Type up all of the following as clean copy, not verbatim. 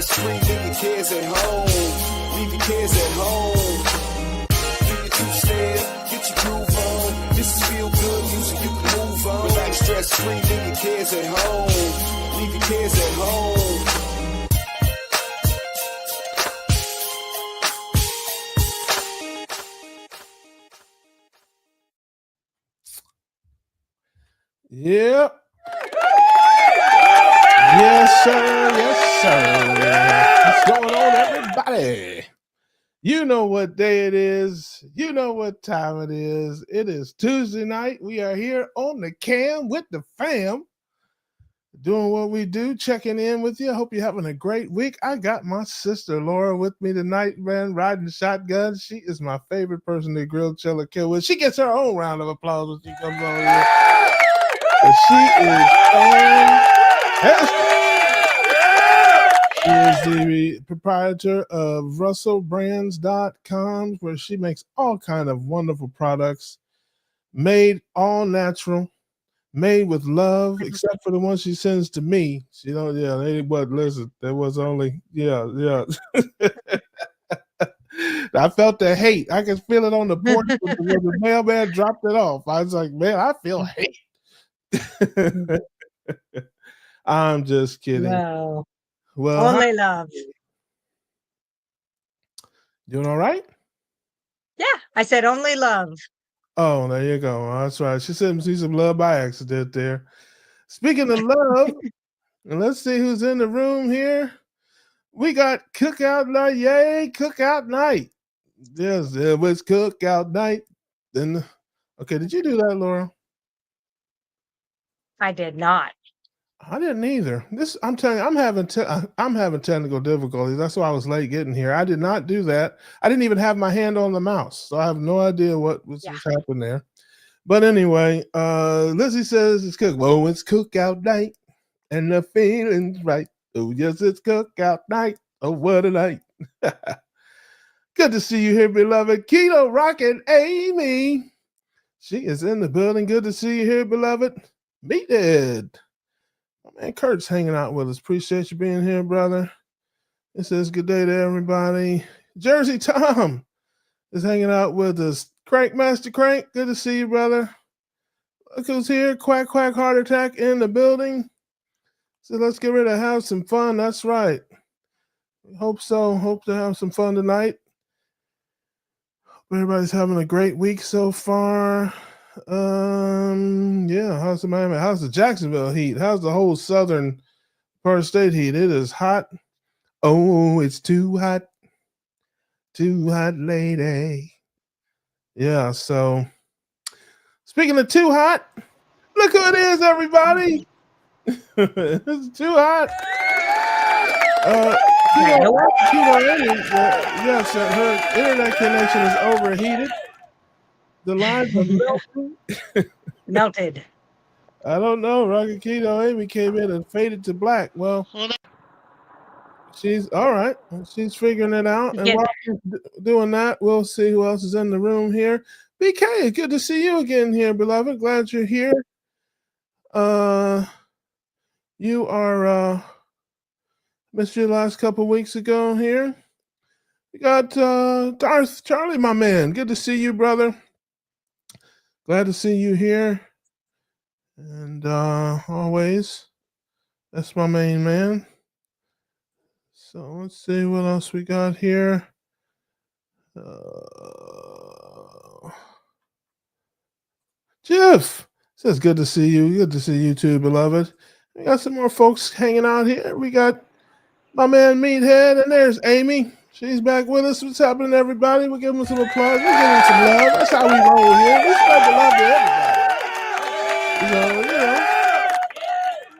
stress-free, leave your kids at home. Leave your kids at home. Do your two-step, get your groove on. This is feel good music, you can move on. Relax, stress-free, leave your kids at home. Leave your kids at home. Yep. Yes, sir. Yes, sir. What's going on, everybody? You know what day it is. You know what time it is. It is Tuesday night. We are here on the cam with the fam, doing what we do, checking in with you. I hope you're having a great week. I got my sister Laura with me tonight, man, riding shotgun. She is my favorite person to grill, chill, or kill with. She gets her own round of applause when she comes on here. But she is fantastic. She is the proprietor of RussellBrands.com, where she makes all kind of wonderful products, made all natural, made with love, except for the one she sends to me. She don't, listen, there was only, I felt the hate. I could feel it on the porch when the mailman dropped it off. I was like, man, I feel hate. I'm just kidding. No. Well, only love. Doing all right? Yeah, I said only love. Oh, there you go. That's right. She said see some love by accident there. Speaking of love, and let's see who's in the room here. We got Cookout Night. Yay, Cookout Night. Yes, it was Cookout Night. Then, okay, did you do that, Laura? I did not. I didn't either. I'm telling you, I'm having technical difficulties. That's why I was late getting here. I did not do that. I didn't even have my hand on the mouse, so I have no idea what was happening there. But anyway, Lizzie says it's cook. Well, it's Cookout Night, and the feeling's right. Oh yes, it's Cookout Night. Oh, what a night! Good to see you here, beloved. Keto rocking Amy. She is in the building. Good to see you here, beloved. Meet it. Man, Kurt's hanging out with us. Appreciate you being here, brother. It says good day to everybody. Jersey Tom is hanging out with us. Crank Master Crank, good to see you, brother. Look who's here. Quack Quack Heart Attack in the building. So let's get ready to have some fun. That's right. Hope so. Hope to have some fun tonight. Hope everybody's having a great week so far. How's the Miami? How's the Jacksonville heat? How's the whole southern part of state heat? It is hot. Oh, it's too hot. Too hot, lady. Yeah, so speaking of too hot, look who it is, everybody. It's too hot. Yes, her internet connection is overheated. The lines are melting. Melted. I don't know. Rocket Keto Amy came in and faded to black. Well, she's all right. She's figuring it out. And while she's doing that, we'll see who else is in the room here. BK, good to see you again here, beloved. Glad you're here. You are missed you last couple weeks ago here. We got Darth Charlie, my man. Good to see you, brother. Glad to see you here. And always, that's my main man. So let's see what else we got here. Jeff says, good to see you. Good to see you too, beloved. We got some more folks hanging out here. We got my man Meathead, and there's Amy. She's back with us. What's happening, everybody? We're giving them some applause. We're giving them some love. That's how we roll here. We spread the love to everybody.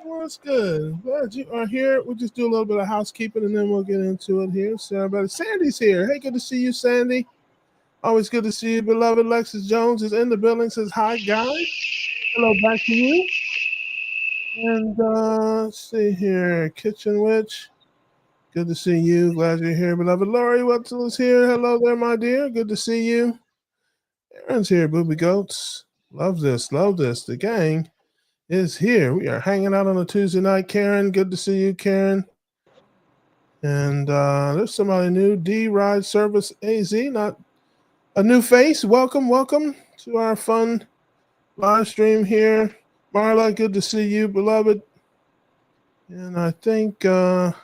Well, it's good. Glad you are here. We'll just do a little bit of housekeeping, and then we'll get into it here. So everybody, Sandy's here. Hey, good to see you, Sandy. Always good to see you, beloved. Lexus Jones is in the building. Says hi, guys. Hello, back to you. And let's see here, Kitchen Witch. Good to see you. Glad you're here, beloved. Lori Wetzel is here. Hello there, my dear. Good to see you. Aaron's here, Booby Goats. Love this. Love this. The gang is here. We are hanging out on a Tuesday night. Karen, good to see you, Karen. And there's somebody new, D Ride Service AZ, not a new face. Welcome to our fun live stream here. Marla, good to see you, beloved. And I think that's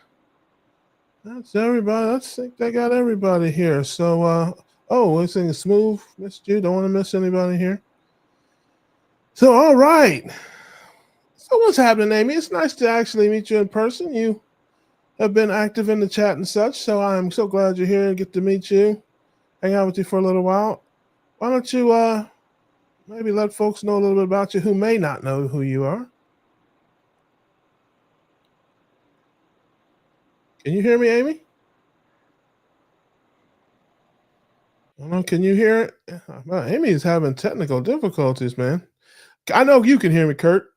everybody. I think they got everybody here. So, everything is smooth. Missed you. Don't want to miss anybody here. So, all right. So, what's happening, Amy? It's nice to actually meet you in person. You have been active in the chat and such. So, I'm so glad you're here and get to meet you, hang out with you for a little while. Why don't you maybe let folks know a little bit about you who may not know who you are? Can you hear me, Amy? Can you hear it? Well, Amy's having technical difficulties, man. I know you can hear me, Kurt.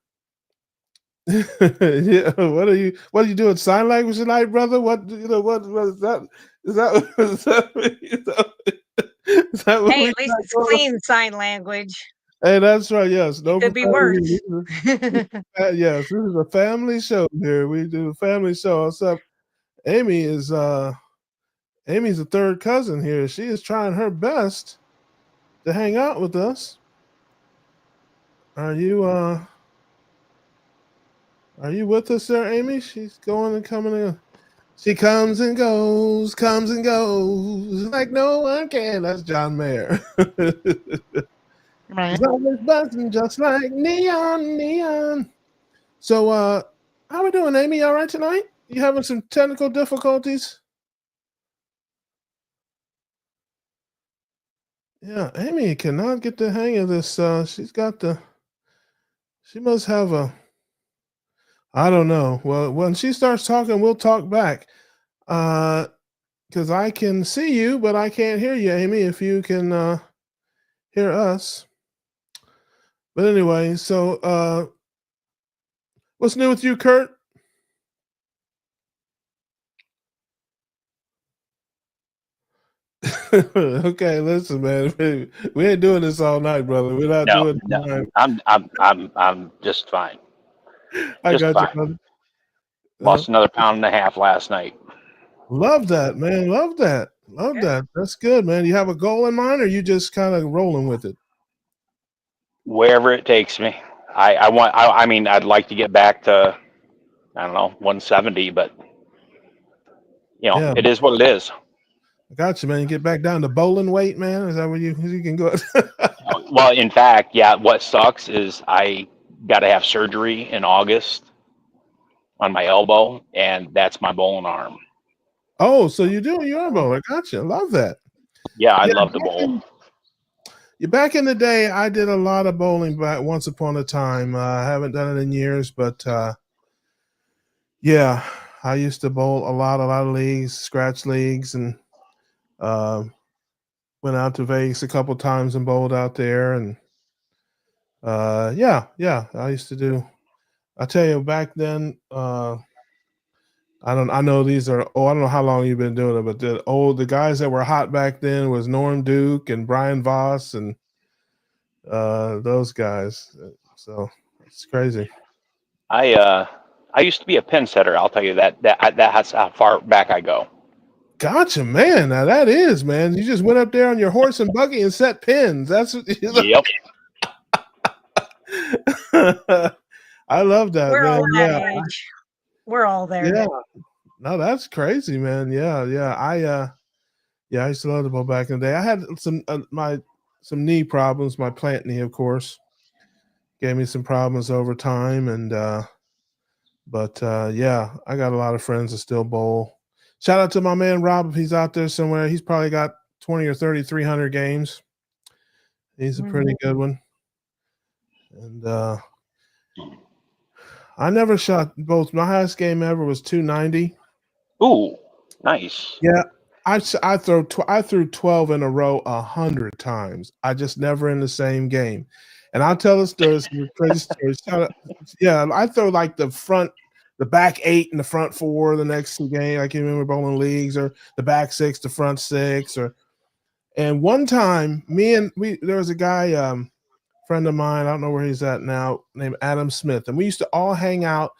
Yeah, what are you doing? Sign language tonight, brother? What what is that? Is that what Hey, we at least got it's going on? clean sign language. Hey, that's right. Yes, It no could be worse. profanity. Yes, this is a family show here. We do a family show. Except Amy is Amy's a third cousin here. She is trying her best to hang out with us. Are you with us there, Amy? She's going and coming in. She comes and goes like no one can. That's John Mayer. She's always buzzing just like neon. So how we doing, Amy? All right tonight? You having some technical difficulties? Yeah, Amy cannot get the hang of this. She must have I don't know. Well, when she starts talking, we'll talk back. Because I can see you, but I can't hear you, Amy, if you can hear us. But anyway, so what's new with you, Kurt? Okay, listen, man. We ain't doing this all night, brother. We're not doing it tonight. I'm just fine. I Just got you, fine. brother. Lost another pound and a half last night. Love that, man. Love that. Love that. That's good, man. You have a goal in mind, or you just kind of rolling with it? Wherever it takes me. I mean, I'd like to get back to, I don't know, 170, but Yeah. it is what it is. I got you, man. You get back down to bowling weight, man. Is that where you can go? Well, in fact, yeah, what sucks is I got to have surgery in August on my elbow, and that's my bowling arm. Oh, so you do? You are bowling. I got you. Love that. Yeah, I love to bowl. Back in the day, I did a lot of bowling back once upon a time. I haven't done it in years, but yeah, I used to bowl a lot of leagues, scratch leagues, and went out to Vegas a couple times and bowled out there. And yeah, I used to do. I tell you, back then, I know these are. Oh, I don't know how long you've been doing it, but the guys that were hot back then was Norm Duke and Brian Voss and those guys. So it's crazy. I used to be a pin setter. I'll tell you that's how far back I go. Gotcha, man. Now that is, man. You just went up there on your horse and buggy and set pins. That's Yep. I love that. We're man. all that age. We're all there. Yeah. No, that's crazy, man. Yeah. I used to love to bowl back in the day. I had some knee problems. My plant knee, of course, gave me some problems over time, and but yeah, I got a lot of friends that still bowl. Shout out to my man Rob if he's out there somewhere. He's probably got 20 or 30 300 games. He's a pretty good one. And I never shot both. My highest game ever was 290. Ooh, nice. Yeah, I threw 12 in a row 100 times. I just never in the same game. And I'll tell the story. Some crazy stories. Yeah, I throw like the back 8 and the front 4 the next game. I can remember bowling leagues, or the back 6, the front 6, and one time there was a guy, friend of mine, I don't know where he's at now, named Adam Smith, and we used to all hang out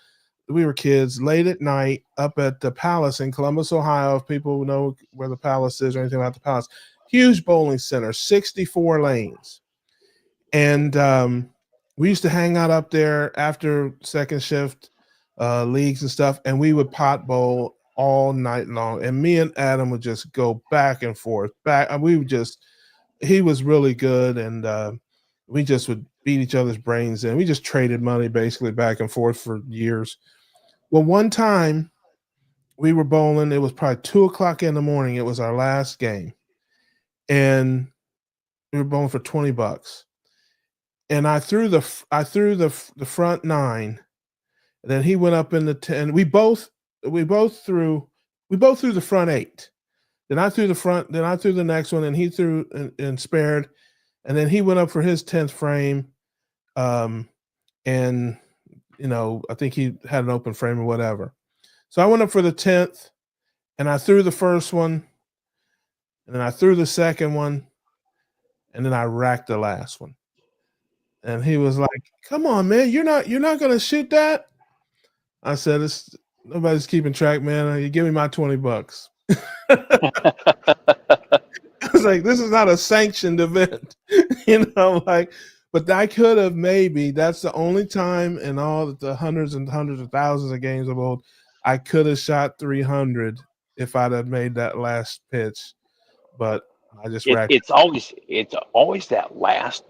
we were kids, late at night up at the Palace in Columbus, Ohio. If people know where the Palace is or anything about the Palace, huge bowling center, 64 lanes. And we used to hang out up there after second shift leagues and stuff, and we would pot bowl all night long. And me and Adam would just go back and forth. We would just, he was really good, and we just would beat each other's brains in. We just traded money basically back and forth for years. Well, one time we were bowling. It was probably 2:00 in the morning. It was our last game, and we were bowling for $20. And I threw the front 9. And then he went up in the 10. We both threw the front 8. Then I threw the front. Then I threw the next one, and he threw and spared. And then he went up for his 10th frame. And I think he had an open frame or whatever. So I went up for the 10th, and I threw the first one, and then I threw the second one, and then I racked the last one. And he was like, "Come on, man, you're not gonna shoot that?" I said, "Nobody's keeping track, man. You give me my $20." I was like, "This is not a sanctioned event," But I could have maybe. That's the only time in all the hundreds and hundreds of thousands of games of old I could have shot 300 if I'd have made that last pitch, but I just racked. It's always that last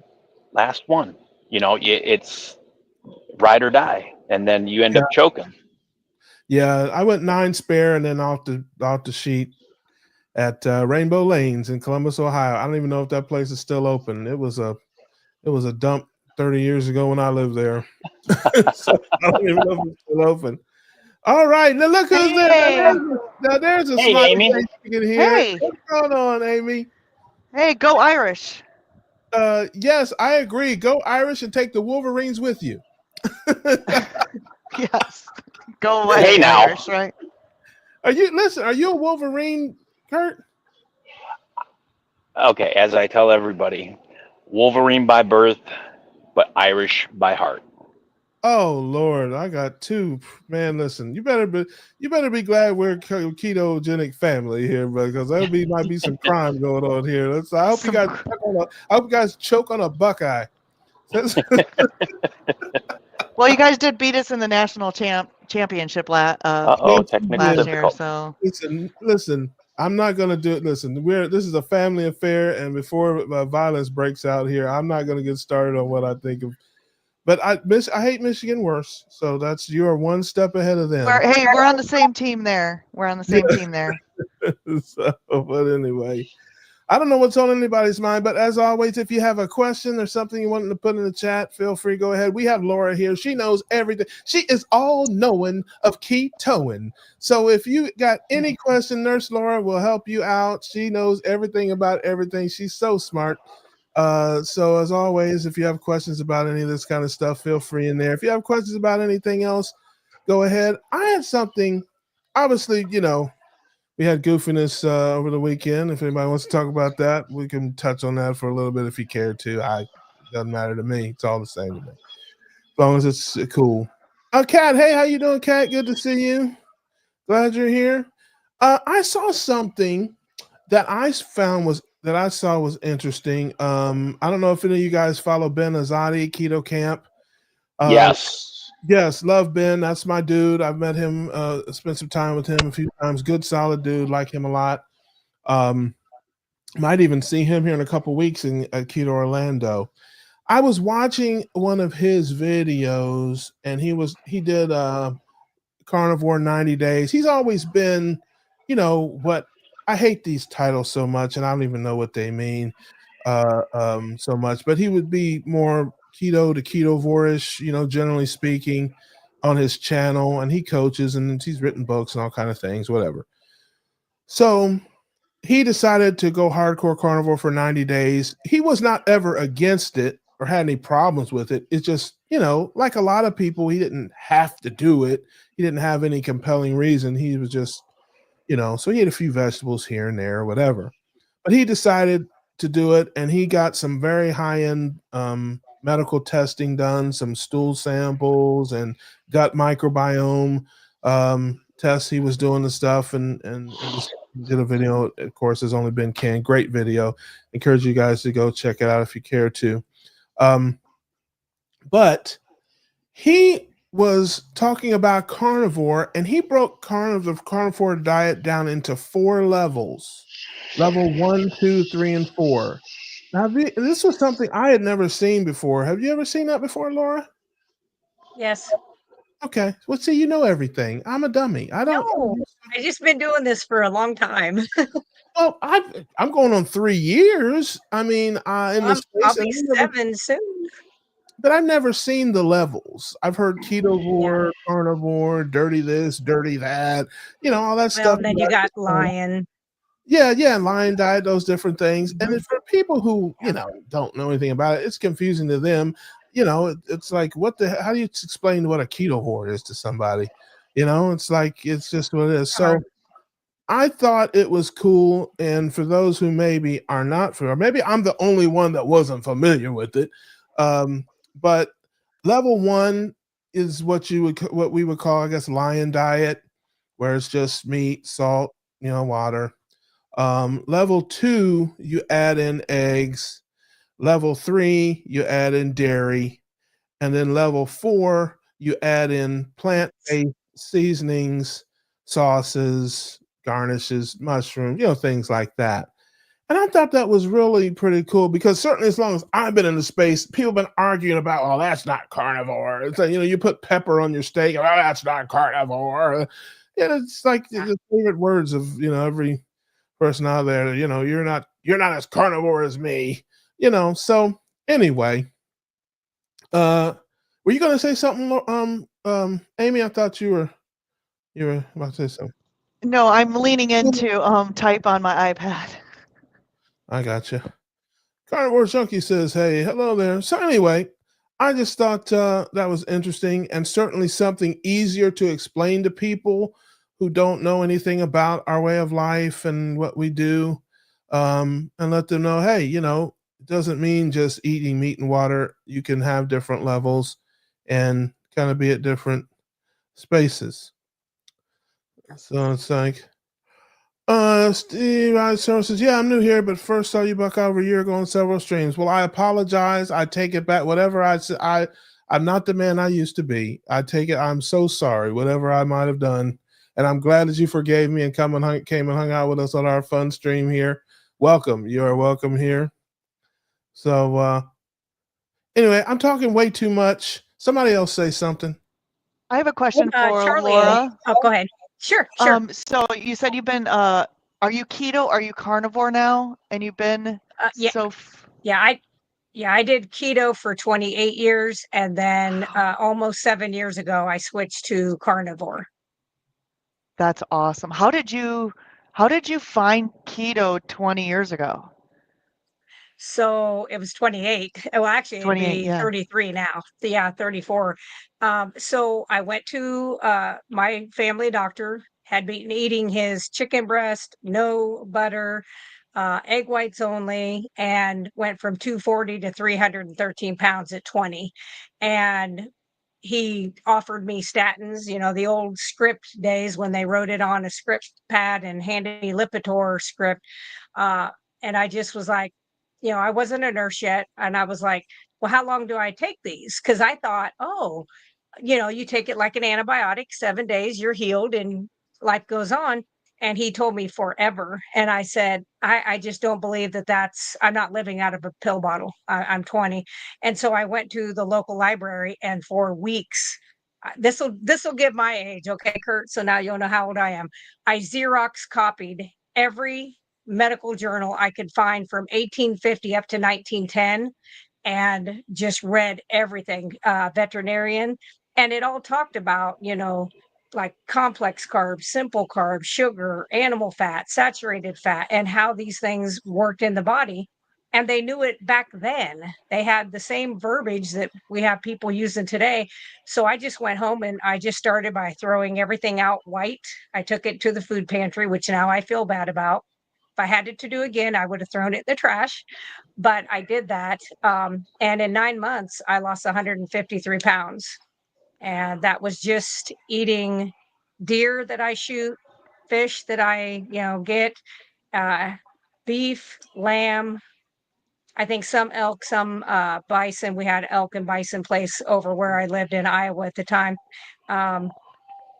one. It's ride or die, and then you end up choking. Yeah, I went 9 spare, and then off the sheet at Rainbow Lanes in Columbus, Ohio. I don't even know if that place is still open. It was a dump 30 years ago when I lived there. So I don't even know if it's still open. All right, now look who's there. Now there's a smiley Amy. face you can hear. Hey. What's going on, Amy? Hey, go Irish. Yes, I agree. Go Irish and take the Wolverines with you. Yes. Go away, Hey, now. Irish, right? Are you a Wolverine, Kurt? Okay, as I tell everybody, Wolverine by birth, but Irish by heart. Oh Lord, I got 2. Man, listen, you better be glad we're a ketogenic family here, because might be some crime going on here. I hope you guys choke on a Buckeye. Well, you guys did beat us in the national championship last year. So listen. I'm not gonna do it. Listen, this is a family affair, and before violence breaks out here, I'm not gonna get started on what I think of. But I hate Michigan worse. So you are one step ahead of them. We're on the same team there. So, but anyway, I don't know what's on anybody's mind, but as always, if you have a question or something you want to put in the chat, feel free, go ahead. We have Laura here. She knows everything. She is all knowing of ketoing. So if you got any question, Nurse Laura will help you out. She knows everything about everything. She's so smart. So as always, if you have questions about any of this kind of stuff, feel free in there. If you have questions about anything else, go ahead. I had something, obviously, we had goofiness over the weekend. If anybody wants to talk about that, we can touch on that for a little bit if you care to. It doesn't matter to me. It's all the same to me, as long as it's cool. Kat, hey, how you doing, Kat? Good to see you. Glad you're here. I saw something that I saw was interesting. I don't know if any of you guys follow Ben Azadi, Keto Camp. Yes, love Ben. That's my dude. I've met him, spent some time with him a few times. Good, solid dude. Like him a lot. Might even see him here in a couple weeks at Keto Orlando. I was watching one of his videos, and he did Carnivore 90 Days. He's always been, what I hate these titles so much, and I don't even know what they mean so much. But he would be more keto to ketovore-ish, generally speaking, on his channel, and he coaches and he's written books and all kind of things, whatever. So he decided to go hardcore carnivore for 90 days. He was not ever against it or had any problems with it. It's just, like a lot of people, he didn't have to do it. He didn't have any compelling reason. He was just, so he ate a few vegetables here and there or whatever. But he decided to do it, and he got some very high-end medical testing done, some stool samples and gut microbiome tests. He was doing the stuff and just did a video. Of course, has only been canned. Great video. Encourage you guys to go check it out if you care to. But he was talking about carnivore, and he broke the carnivore diet down into 4 levels: level 1, 2, 3, and 4. Now, this was something I had never seen before. Have you ever seen that before, Laura? Yes. Okay. Well, see, you know everything. I'm a dummy. I don't. No, I just been doing this for a long time. Well, I'm going on 3 years. I mean, in the I'll space, be 7 soon. but I've never seen the levels. I've heard ketovore, carnivore, dirty this, dirty that, all that stuff. Well, then you got lion. Yeah, lion diet, those different things. And then for people who, don't know anything about it, it's confusing to them. It's like, how do you explain what a ketovore is to somebody? It's like, it's just what it is. So I thought it was cool. And for those who maybe are not familiar, maybe I'm the only one that wasn't familiar with it. But level 1 is what we would call, I guess, lion diet, where it's just meat, salt, water. Level 2, you add in eggs. Level 3, you add in dairy. And then level 4, you add in plant-based seasonings, sauces, garnishes, mushrooms, things like that. And I thought that was really pretty cool, because certainly as long as I've been in the space, people have been arguing about, oh, that's not carnivore. It's like, you put pepper on your steak, oh, that's not carnivore. It's like the favorite words of, every person out there, you're not as carnivore as me, So anyway, were you going to say something, Amy? I thought you were about to say something. No, I'm leaning into type on my iPad. I gotcha. Carnivore Junkie says, hey, hello there. So anyway, I just thought that was interesting, and certainly something easier to explain to people who don't know anything about our way of life and what we do, and let them know, hey, it doesn't mean just eating meat and water. You can have different levels and kind of be at different spaces. So it's like, Steve Isom says, yeah, I'm new here, but first saw you back over a year ago on several streams. Well, I apologize. I take it back. Whatever I said, I'm not the man I used to be. I take it. I'm so sorry. Whatever I might have done. And I'm glad that you forgave me and came and hung out with us on our fun stream here. Welcome. You are welcome here. So anyway, I'm talking way too much. Somebody else say something. I have a question for Charlie. Laura. Oh, go ahead. Sure. So you said you've been are you keto? Are you carnivore now? And you've been I did keto for 28 years, and then almost 7 years ago I switched to carnivore. That's awesome. How did you find keto 20 years ago? So it was 28. Well, actually, it'd be 33 now. Yeah, 34. So I went to my family doctor, had been eating his chicken breast, no butter, egg whites only, and went from 240 to 313 pounds at 20. And he offered me statins, the old script days when they wrote it on a script pad and handed me Lipitor script. And I just was like, I wasn't a nurse yet. And I was like, well, how long do I take these? Because I thought, you take it like an antibiotic, 7 days, you're healed and life goes on. And he told me forever. And I said, I just don't believe I'm not living out of a pill bottle. I'm 20. And so I went to the local library, and for weeks, this will give my age. Okay, Kurt. So now you'll know how old I am. I Xerox copied every medical journal I could find from 1850 up to 1910, and just read everything, veterinarian. And it all talked about, like complex carbs, simple carbs, sugar, animal fat, saturated fat, and how these things worked in the body. And they knew it back then. They had the same verbiage that we have people using today. So I just went home and I just started by throwing everything out white. I took it to the food pantry, which now I feel bad about. I had it to do again, I would have thrown it in the trash, but I did that. And in 9 months, I lost 153 pounds. And that was just eating deer that I shoot, fish that I, get, uh, beef, lamb, I think some elk, some bison. We had elk and bison place over where I lived in Iowa at the time. Um,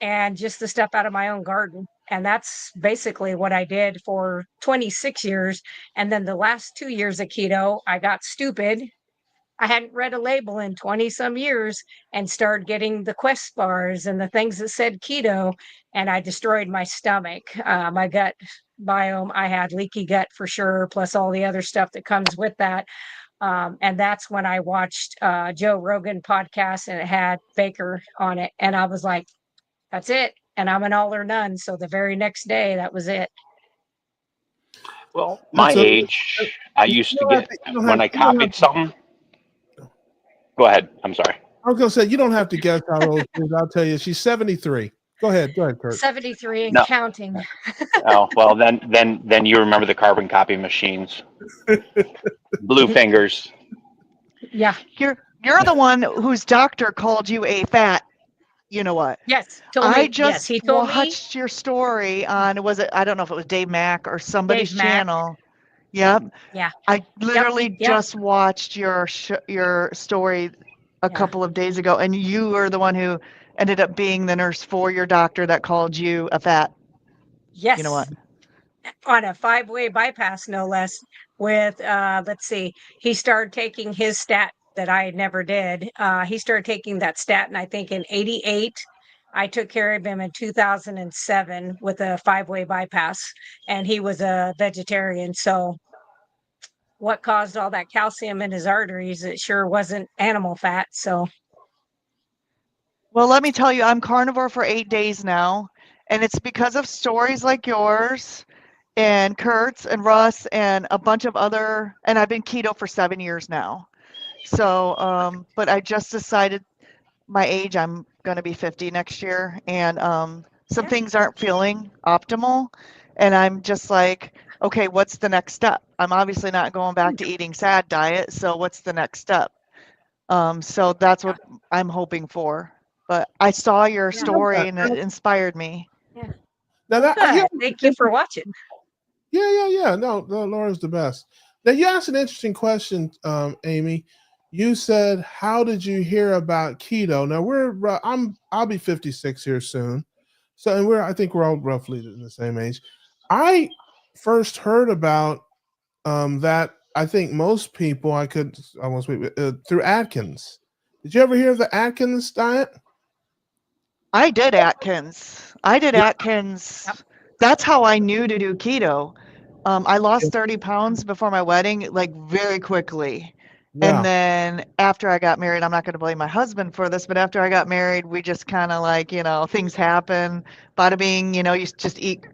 and just the stuff out of my own garden. And that's basically what I did for 26 years. And then the last 2 years of keto, I got stupid. I hadn't read a label in 20 some years and started getting the Quest bars and the things that said keto. And I destroyed my stomach, my gut biome. I had leaky gut for sure, plus all the other stuff that comes with that. And that's when I watched Joe Rogan podcast and it had Baker on it. And I was like, that's it. And I'm an all or none. So the very next day, that was it. Well, And my so age, I you used to don't have get, to, you don't when have, I you don't have copied to, something. Go ahead. I'm sorry. I was gonna say you don't have to guess how old she is. I'll tell you, she's 73. Go ahead, Kurt. 73 and No. counting. Oh, well, then you remember the carbon copy machines. Blue fingers. Yeah. You're the one whose doctor called you a fat. You know what? Yes. Told me. I Yes. just He told me. watched your story on, was it, I don't know if it was Dave Mack or somebody's Dave Mack. channel. Yep. Yeah. I literally Yep. just watched your story a couple of days ago, and you were the one who ended up being the nurse for your doctor that called you a fat. Yes. You know what? On a 5-way bypass, no less, with, let's see, he started taking his stat that I never did. He started taking that statin, I think, in 88. I took care of him in 2007 with a 5-way bypass, and he was a vegetarian. So what caused all that calcium in his arteries? It sure wasn't animal fat. So, well, let me tell you, I'm carnivore for 8 days now, and it's because of stories like yours and Kurt's and Russ and a bunch of other, and I've been keto for 7 years now. So, but I just decided my age, I'm going to be 50 next year, and some things aren't feeling optimal, and I'm just like, okay, what's the next step? I'm obviously not going back to eating SAD diet, so what's the next step? So that's what I'm hoping for. But I saw your story and it inspired me. yeah. Now Thank you for watching. Yeah. No, Laura's the best. Now you asked an interesting question, Amy. You said, "How did you hear about keto?" Now I'll be 56 here soon, so and I think we're all roughly the same age. I first heard about that. I think most people through Atkins. Did you ever hear of the Atkins diet? I did Atkins. That's how I knew to do keto. I lost 30 pounds before my wedding, like very quickly. Yeah. And then after I got married, I'm not going to blame my husband for this, but after I got married, we just kind of like, things happen. Bada bing, you just eat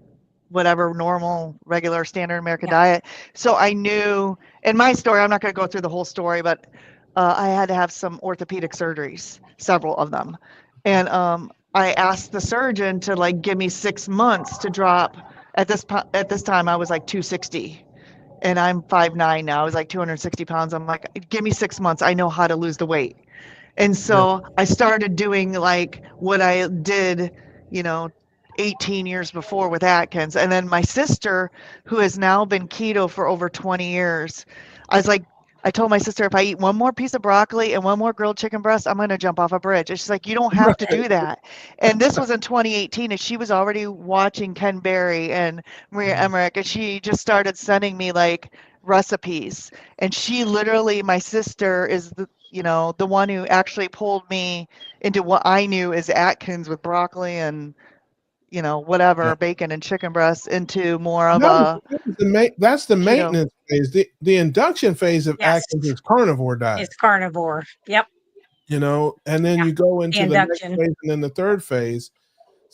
whatever normal, regular, standard American diet. So I knew, in my story, I'm not going to go through the whole story, but I had to have some orthopedic surgeries, several of them. And I asked the surgeon to like give me 6 months to drop. At this time, I was like 260. And I'm 5'9" now. I was like 260 pounds. I'm like, give me 6 months. I know how to lose the weight. And so I started doing like what I did, 18 years before with Atkins. And then my sister, who has now been keto for over 20 years, I told my sister, if I eat one more piece of broccoli and one more grilled chicken breast, I'm going to jump off a bridge. And she's like, you don't have to do that. And this was in 2018, and she was already watching Ken Berry and Maria Emmerich, and she just started sending me like recipes. And she literally, my sister is the one who actually pulled me into what I knew as Atkins with broccoli and whatever, bacon and chicken breasts, into more of that's the maintenance phase. The induction phase of Atkins is carnivore diet. It's carnivore. Yep. And then you go into the next phase and then the third phase.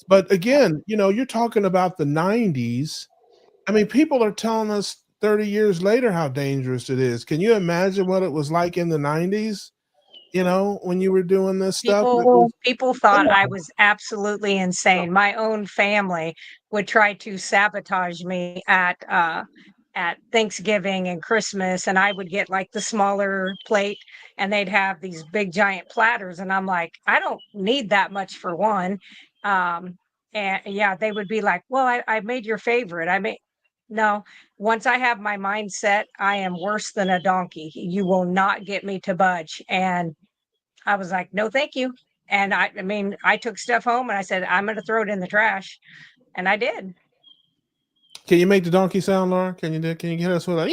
But again, you're talking about the 90s. I mean, people are telling us 30 years later how dangerous it is. Can you imagine what it was like in the 90s? when you were doing this stuff? People thought I was absolutely insane. My own family would try to sabotage me at Thanksgiving and Christmas, and I would get like the smaller plate, and they'd have these big giant platters, and I'm like, I don't need that much for one. And yeah, they would be like, well, I made your favorite. I made no. Once I have my mind set, I am worse than a donkey. You will not get me to budge. And I was like, no, thank you. And I mean, I took stuff home and I said, I'm going to throw it in the trash. And I did. Can you make the donkey sound, Laura? Can you get us with a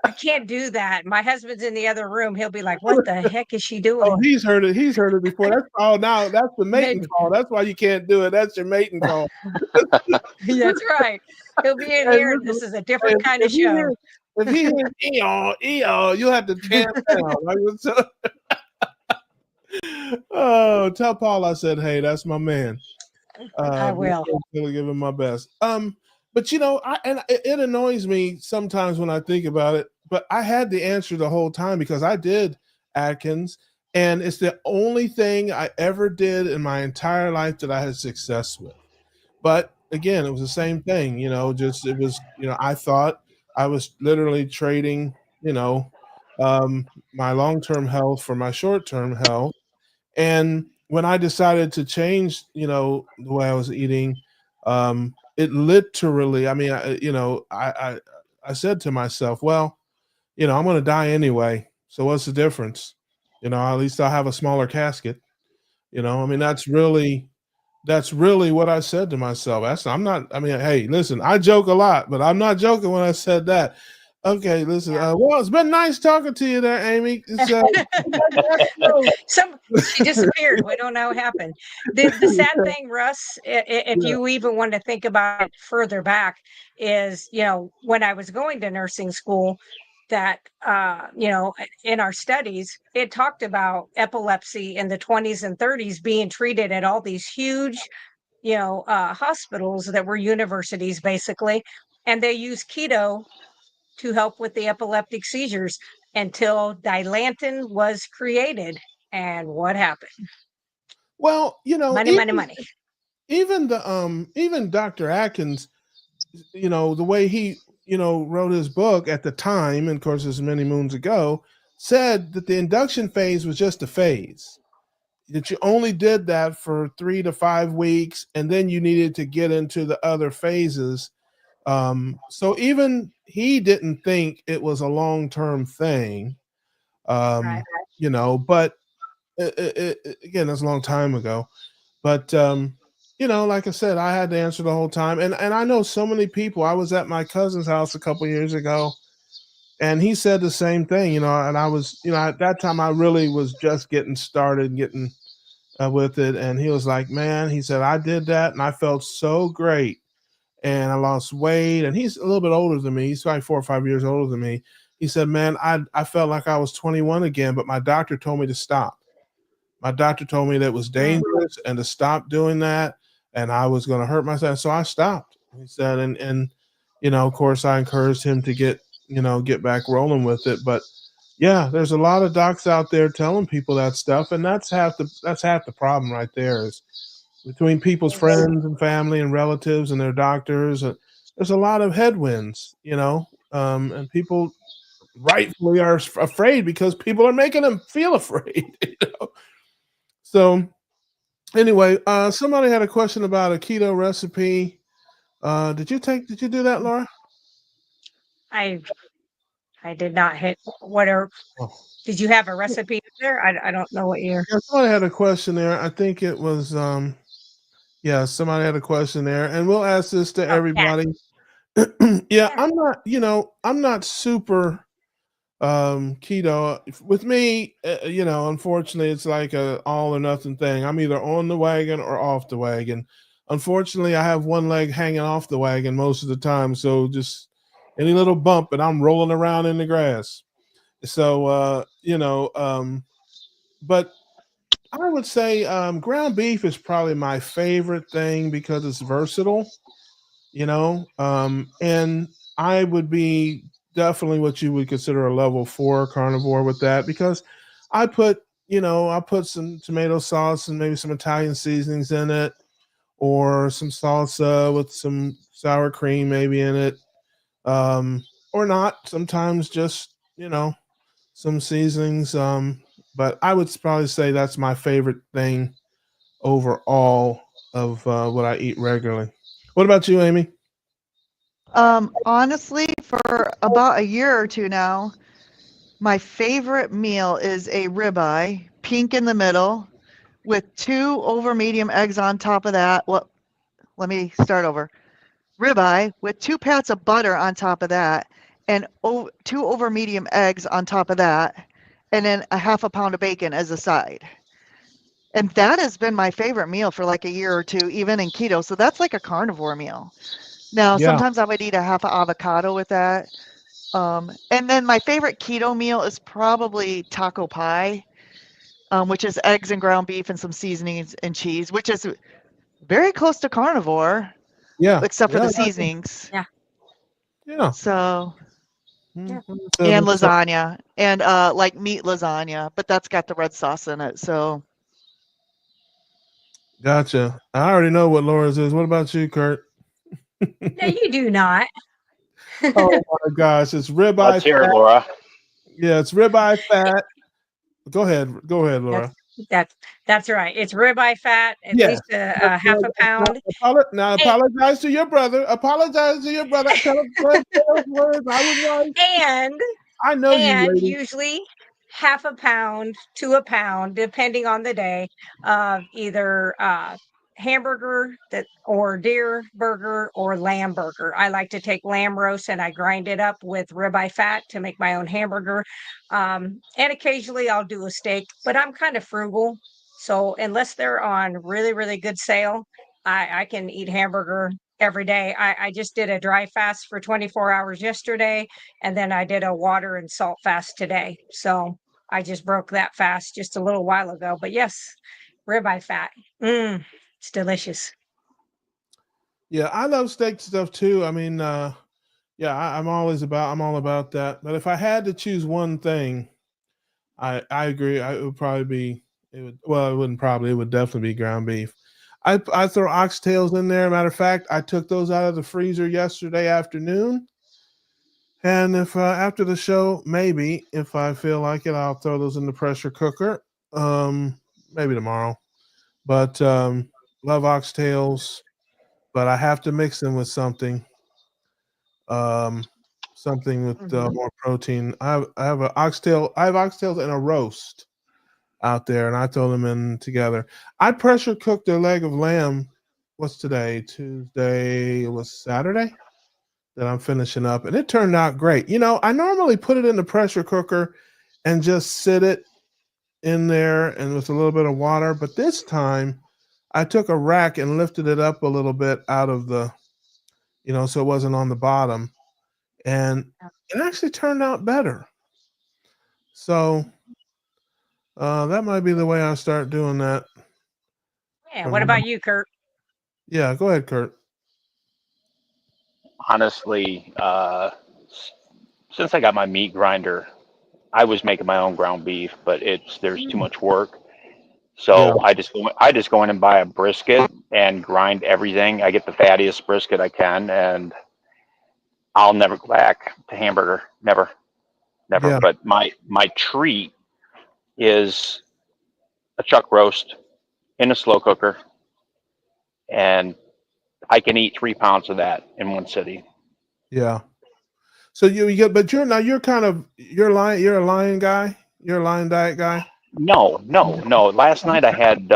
I can't do that. My husband's in the other room. He'll be like, what the heck is she doing? Oh, he's heard it. He's heard it before. Now that's the mating call. That's why you can't do it. That's your mating call. That's right. He'll be in here. This is a different kind of show. If he hears you'll have to tamp down. Oh, tell Paul I said, hey, that's my man. I will. Really give him my best. But it annoys me sometimes when I think about it. But I had the answer the whole time because I did Atkins, and it's the only thing I ever did in my entire life that I had success with. But again, it was the same thing. I thought I was literally trading, my long-term health for my short-term health. And when I decided to change, the way I was eating, it literally, I said to myself, well, I'm going to die anyway. So what's the difference? At least I'll have a smaller casket. That's really what I said to myself. Hey, listen, I joke a lot, but I'm not joking when I said that. Okay, listen. Well, it's been nice talking to you there, Amy. She disappeared. We don't know what happened. The sad thing, Russ, if you even want to think about it further back, is when I was going to nursing school, that in our studies, it talked about epilepsy in the 20s and 30s being treated at all these huge, hospitals that were universities basically, and they used keto to help with the epileptic seizures until Dilantin was created. And what happened? Well, money. Even Dr. Atkins, the way he, wrote his book at the time, and of course, this is many moons ago, said that the induction phase was just a phase. That you only did that for 3 to 5 weeks, and then you needed to get into the other phases. So even he didn't think it was a long-term thing, Right. but again, that's a long time ago. But, like I said, I had to answer the whole time. And I know so many people. I was at my cousin's house a couple years ago, and he said the same thing, and I was, at that time I really was just getting started, with it. And he was like, man, he said, I did that and I felt so great. And I lost weight, and he's a little bit older than me. He's like 4 or 5 years older than me. He said, man, I felt like I was 21 again, but my doctor told me to stop. My doctor told me that it was dangerous and to stop doing that, and I was going to hurt myself. So I stopped. He said, and of course, I encouraged him to get back rolling with it. But yeah, there's a lot of docs out there telling people that stuff, and that's half the problem right there, is between people's friends and family and relatives and their doctors. There's a lot of headwinds, and people rightfully are afraid because people are making them feel afraid. So anyway, somebody had a question about a keto recipe. Did you do that, Laura? I did not hit whatever. Oh. Did you have a recipe there? I don't know what year. Yeah, somebody had a question there. I think it was somebody had a question there, and we'll ask this to everybody. Yeah, I'm not super keto. With me, unfortunately, it's like a all or nothing thing. I'm either on the wagon or off the wagon. Unfortunately, I have one leg hanging off the wagon most of the time, so just any little bump and I'm rolling around in the grass. So but I would say ground beef is probably my favorite thing because it's versatile, and I would be definitely what you would consider a level 4 carnivore with that, because I put some tomato sauce and maybe some Italian seasonings in it, or some salsa with some sour cream maybe in it, or not. Sometimes just some seasonings. But I would probably say that's my favorite thing overall of what I eat regularly. What about you, Amy? Honestly, for about a year or two now, my favorite meal is a ribeye, pink in the middle, with 2 over medium eggs on top of that. Well, let me start over. Ribeye with 2 pats of butter on top of that, and 2 over medium eggs on top of that, and then a half a pound of bacon as a side. And that has been my favorite meal for like a year or two, even in keto. So that's like a carnivore meal. Now, Yeah. sometimes I would eat a half an avocado with that. And then my favorite keto meal is probably taco pie, which is eggs and ground beef and some seasonings and cheese, which is very close to carnivore, Yeah. except for Yeah. the seasonings. Yeah. So, Mhm. and So- lasagna, and like meat lasagna, but that's got the red sauce in it. So, Gotcha. I already know what Laura's is. What about you, Kurt? No, you do not. Oh my gosh, it's ribeye Let's hear it, fat. Laura. Yeah, it's ribeye fat. Go ahead, That's Laura. that's right. It's ribeye fat, at Yeah. least a half a pound. Now And, apologize to your brother. Apologize to your brother. Tell him those words. I was right. and I know you, and lady. usually half a pound to a pound, depending on the day, of either hamburger or deer burger or lamb burger. I like to take lamb roast and I grind it up with ribeye fat to make my own hamburger. And occasionally I'll do a steak, but I'm kind of frugal. So unless they're on really, really good sale, I can eat hamburger every day. I just did a dry fast for 24 hours yesterday, and then I did a water and salt fast today. So I just broke that fast just a little while ago. But yes, ribeye fat. It's delicious. Yeah, I love steak stuff too. I mean, yeah, I'm all about that. But if I had to choose one thing, I agree. It would probably be it wouldn't probably, it would definitely be ground beef. I throw oxtails in there. Matter of fact, I took those out of the freezer yesterday afternoon. And if after the show, maybe if I feel like it, I'll throw those in the pressure cooker. Maybe tomorrow. But love oxtails, but I have to mix them with something. Something with more protein. I have a oxtail. I have oxtails and a roast out there, and I throw them in together. I pressure cooked a leg of lamb. What's today? Tuesday. It was Saturday that I'm finishing up, and it turned out great. I normally put it in the pressure cooker and just sit it in there and with a little bit of water, but this time I took a rack and lifted it up a little bit out of the, so it wasn't on the bottom, and it actually turned out better. So that might be the way I start doing that. Yeah. What about you, Kurt? Yeah, go ahead, Kurt. Honestly, since I got my meat grinder, I was making my own ground beef, but there's too much work. So I just go in and buy a brisket and grind everything. I get the fattiest brisket I can, and I'll never go back to hamburger. Never, never. Yeah. But my treat is a chuck roast in a slow cooker, and I can eat 3 pounds of that in one sitting. Yeah. So but you're kind of you're a lion guy. You're a lion diet guy. No. Last night I had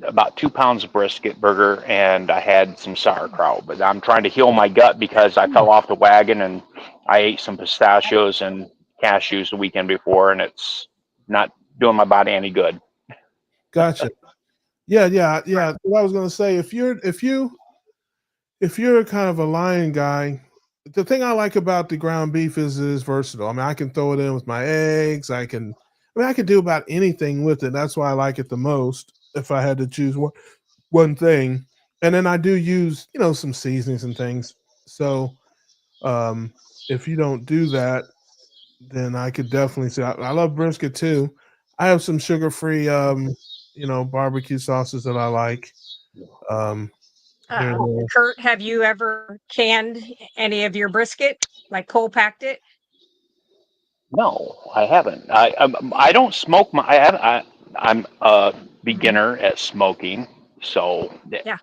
about 2 pounds of brisket burger and I had some sauerkraut. But I'm trying to heal my gut because I fell off the wagon and I ate some pistachios and cashews the weekend before, and it's not doing my body any good. Gotcha. Yeah. What I was gonna say, if you're kind of a lion guy, the thing I like about the ground beef is it is versatile. I mean, I can throw it in with my eggs. I can do about anything with it. That's why I like it the most. If I had to choose one thing, and then I do use some seasonings and things. So, if you don't do that, then I could definitely say I love brisket too. I have some sugar-free, barbecue sauces that I like. Um, here and there. Kurt, have you ever canned any of your brisket, like cold packed it? No, I haven't. I don't smoke my. I have. I'm a Mhm. beginner at smoking, so Yeah.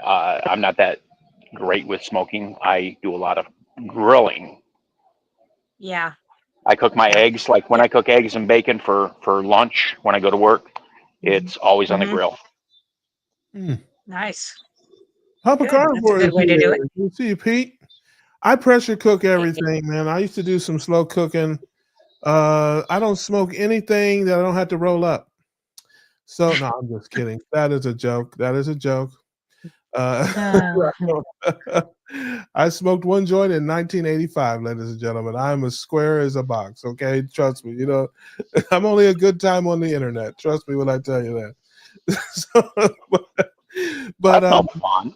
I'm not that great with smoking. I do a lot of grilling. Yeah. I cook my Yeah. eggs. Like when Yeah. I cook eggs and bacon for lunch when I go to work, Mhm. it's always on the Hmm. grill. Mm. Nice. Papa Good. That's a Carnivore is good way to do it. here. You see, Pete. I pressure cook everything, man. I used to do some slow cooking. I don't smoke anything that I don't have to roll up. So no, I'm just kidding. That is a joke. That is a joke. Uh, I smoked one joint in 1985, ladies and gentlemen. I'm as square as a box. Okay, trust me. I'm only a good time on the internet. Trust me when I tell you that. but That's no fun.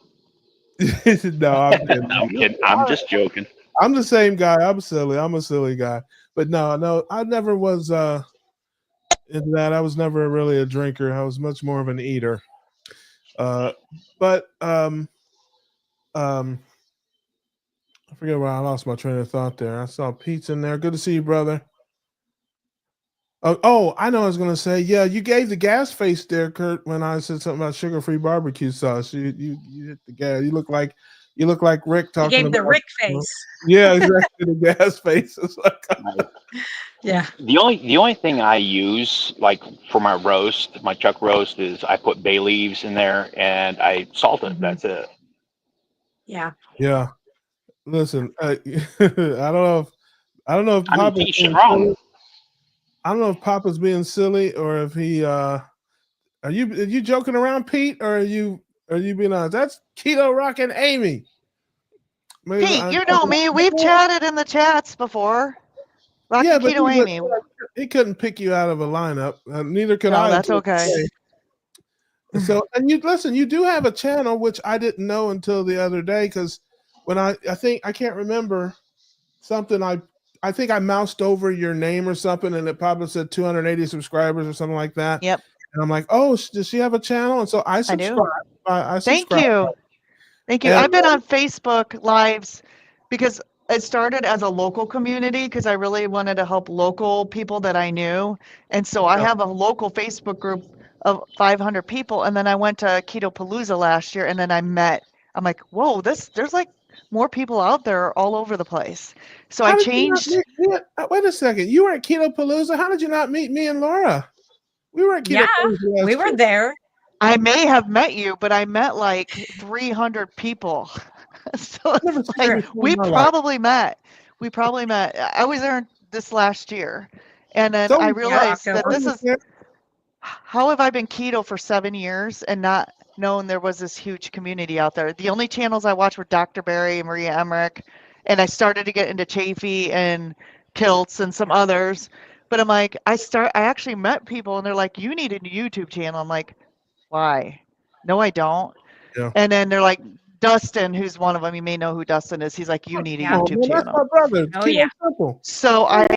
no, I'm kidding. I'm kidding. I'm just joking. I'm the same guy. I'm silly. I'm a silly guy. But no, I never was into that. I was never really a drinker. I was much more of an eater. Uh, but um, I forget where I lost my train of thought there. I saw Pete's in there. Good to see you, brother. Oh, I know. I was gonna say, yeah, you gave the gas face there, Kurt, when I said something about sugar-free barbecue sauce. You hit the gas. You look like Rick You talking gave the about. Rick face. Yeah, exactly. The gas face. It's like, Yeah. The only thing I use like for my roast, my chuck roast, is I put bay leaves in there and I salt it. Hmm. That's it. Yeah. yeah. Listen, I don't know if I mean, Papa's teach their being own. silly. I don't know if Papa's being silly or if he are you joking around, Pete, or are you being honest? That's Keto Rockin' Amy. Maybe Pete, you know me. We've chatted in the chats before. yeah, Rockin' but Keto Amy. he couldn't pick you out of a lineup. Neither could No, I that's until okay. today. So, and you listen, you do have a channel which I didn't know until the other day because when I think I can't remember something I think I moused over your name or something and it probably said 280 subscribers or something like that. Yep, And I'm like, oh, does she have a channel? And so I I do. subscribed. I Thank subscribed. you. Thank you. And I've been on Facebook Lives because it started as a local community because I really wanted to help local people that I knew. And so I have a local Facebook group of 500 people. And then I went to Keto Palooza last year and then I'm like, whoa, there's like more people out there all over the place. So I how did you not changed. meet me? Wait a second. You were at Keto Palooza. How did you not meet me and Laura? We were at Yeah. Keto Palooza We last were year. there. I may have met you, but I met like 300 people. So I've never it's seen like you before in my life. we probably met. I was there this last year. And then I So Yeah. realized that October. this is how have I been keto for 7 years and not known there was this huge community out there? The only channels I watched were Dr. Barry and Maria Emmerich, and I started to get into Chafee and Kilts and some others. But I'm like, I actually met people and they're like, you need a YouTube channel. I'm like, why? No, I don't. yeah. And then they're like, Dustin, who's one of them, you may know who Dustin is. He's like, you Oh, need a Yeah. come on, YouTube man. That's my channel. brother. It's Oh, Keto yeah. Simple. So Oh I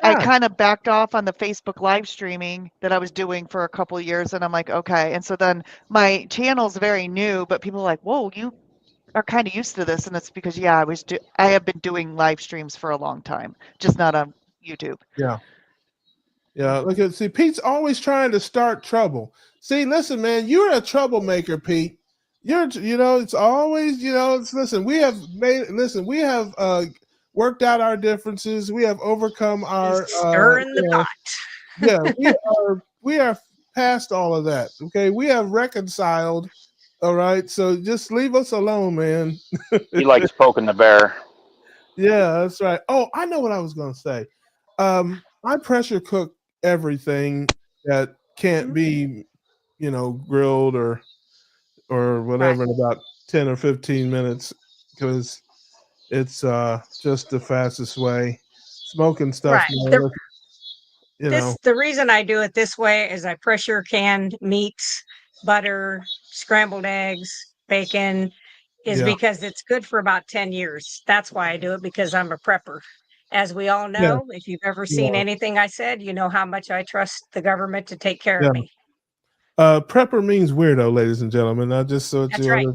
my God. kind of backed off on the Facebook live streaming that I was doing for a couple of years, and I'm like, okay. And so then my channel's very new, but people are like, whoa, you are kind of used to this, and it's because I have been doing live streams for a long time, just not on YouTube. Yeah. Yeah. Look at see, Pete's always trying to start trouble. See, listen, man, you're a troublemaker, Pete. It's always, listen, we have worked out our differences. We have overcome our Stirring the pot. yeah, we are past all of that. Okay. We have reconciled. All right. So just leave us alone, man. He likes poking the bear. Yeah, that's right. Oh, I know what I was gonna say. I pressure cook everything that can't be, grilled or Right. whatever in about 10 or 15 minutes because it's just the fastest way. Smoking stuff, Right. man, you know. The reason I do it this way is I pressure canned meats, butter, scrambled eggs, bacon, is because it's good for about 10 years. That's why I do it, because I'm a prepper. As we all know, if you've ever seen anything I said, you know how much I trust the government to take care of me. Prepper means weirdo, ladies and gentlemen. I just so That's right.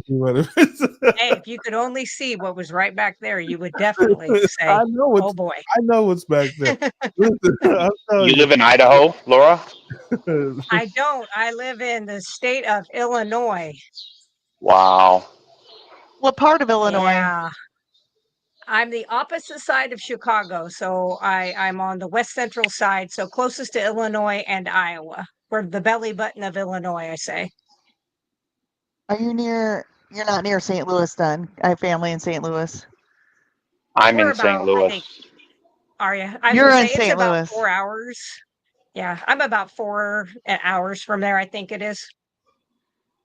Hey, if you could only see what was right back there, you would definitely say, I know what's, "Oh boy." I know what's back there. Listen, You live in Idaho, Laura? I don't. I live in the state of Illinois. Wow. What part of Illinois? Yeah. I'm the opposite side of Chicago. So I'm on the west central side, so closest to Illinois and Iowa. We're the belly button of Illinois, I say. Are you near? You're not near St. Louis then. I have family in St. Louis. I'm in St. Louis. Are you? I was You're gonna in say it's St. about Louis. 4 hours. Yeah, I'm about 4 hours from there, I think it is.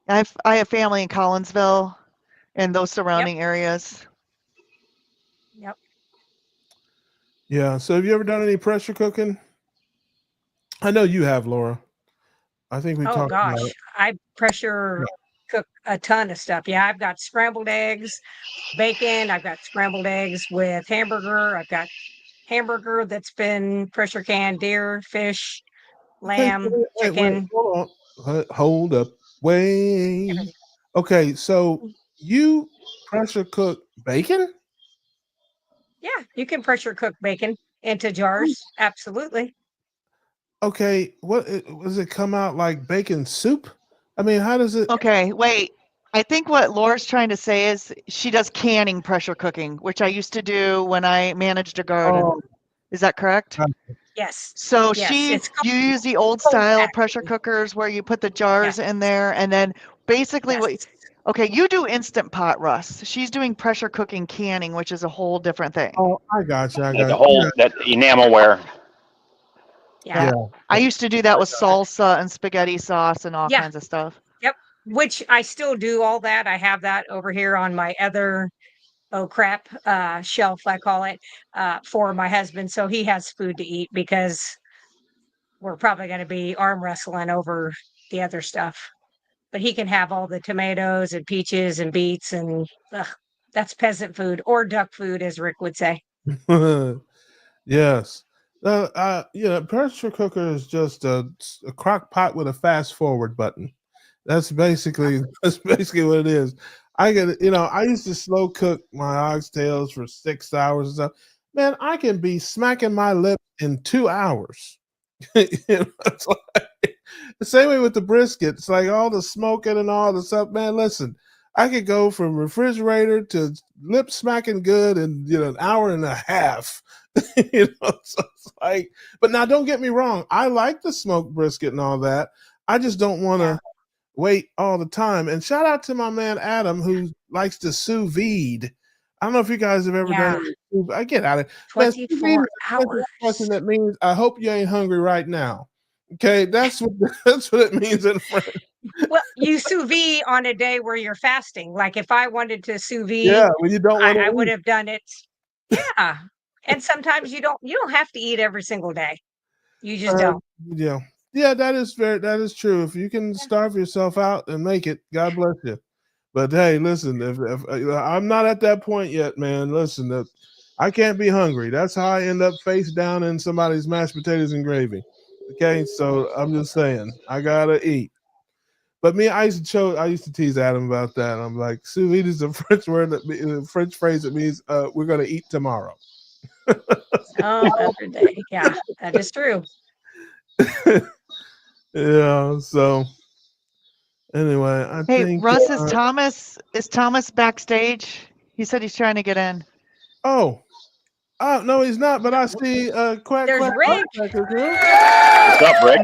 I have family in Collinsville and those surrounding areas. Yep. Yeah. So have you ever done any pressure cooking? I know you have, Laura. I think we talked about it. I pressure cook a ton of stuff. Yeah, I've got scrambled eggs, bacon. I've got scrambled eggs with hamburger. I've got hamburger that's been pressure canned, deer, fish, lamb, chicken. Hold on. Hold up. Wait. Everything. Okay, so you pressure cook bacon? Yeah, you can pressure cook bacon into jars. Absolutely. Okay, what does it come out like bacon soup? I mean, how does it? Okay, wait. I think what Laura's trying to say is she does canning pressure cooking, which I used to do when I managed a garden. Oh, Is that correct? Yes. So Yes, you use the old style pressure cookers where you put the jars in there, and then basically okay, you do instant pot, Russ. She's doing pressure cooking canning, which is a whole different thing. Oh, I got you. The whole that enamelware. Yeah. I used to do that with salsa and spaghetti sauce and all kinds of stuff. Yep. Which I still do all that. I have that over here on my other shelf, I call it, for my husband. So he has food to eat, because we're probably going to be arm wrestling over the other stuff. But he can have all the tomatoes and peaches and beets, and that's peasant food, or duck food, as Rick would say. Yes. Pressure cooker is just a crock pot with a fast forward button. That's basically what it is. I used to slow cook my oxtails for 6 hours and stuff. Man, I can be smacking my lip in 2 hours. It's like, the same way with the brisket. It's like all the smoking and all the stuff. Man, listen, I could go from refrigerator to lip smacking good in an hour and a half. So it's like, but now don't get me wrong. I like the smoked brisket and all that. I just don't want to wait all the time. And shout out to my man Adam, who likes to sous vide. I don't know if you guys have ever done it. I get out of it. 24 hours. That means I hope you ain't hungry right now. Okay, that's what it means in French. Well, you sous vide on a day where you're fasting. Like if I wanted to sous vide, when you don't want I would have done it. Yeah. And sometimes you don't have to eat every single day. You just don't. Yeah, that is true. If you can starve yourself out and make it, God bless you. But hey, listen, if I'm not at that point yet, man, listen, I can't be hungry. That's how I end up face down in somebody's mashed potatoes and gravy. Okay, so I'm just saying, I gotta eat. But me, I used to tease Adam about that. I'm like, sous vide is a French phrase that means we're gonna eat tomorrow. Other day. Yeah, that is true. Yeah. So anyway, I think. Russ, is Thomas backstage? He said he's trying to get in. Oh, no, he's not. But I see Quack. There's Rick. What's up, Rick?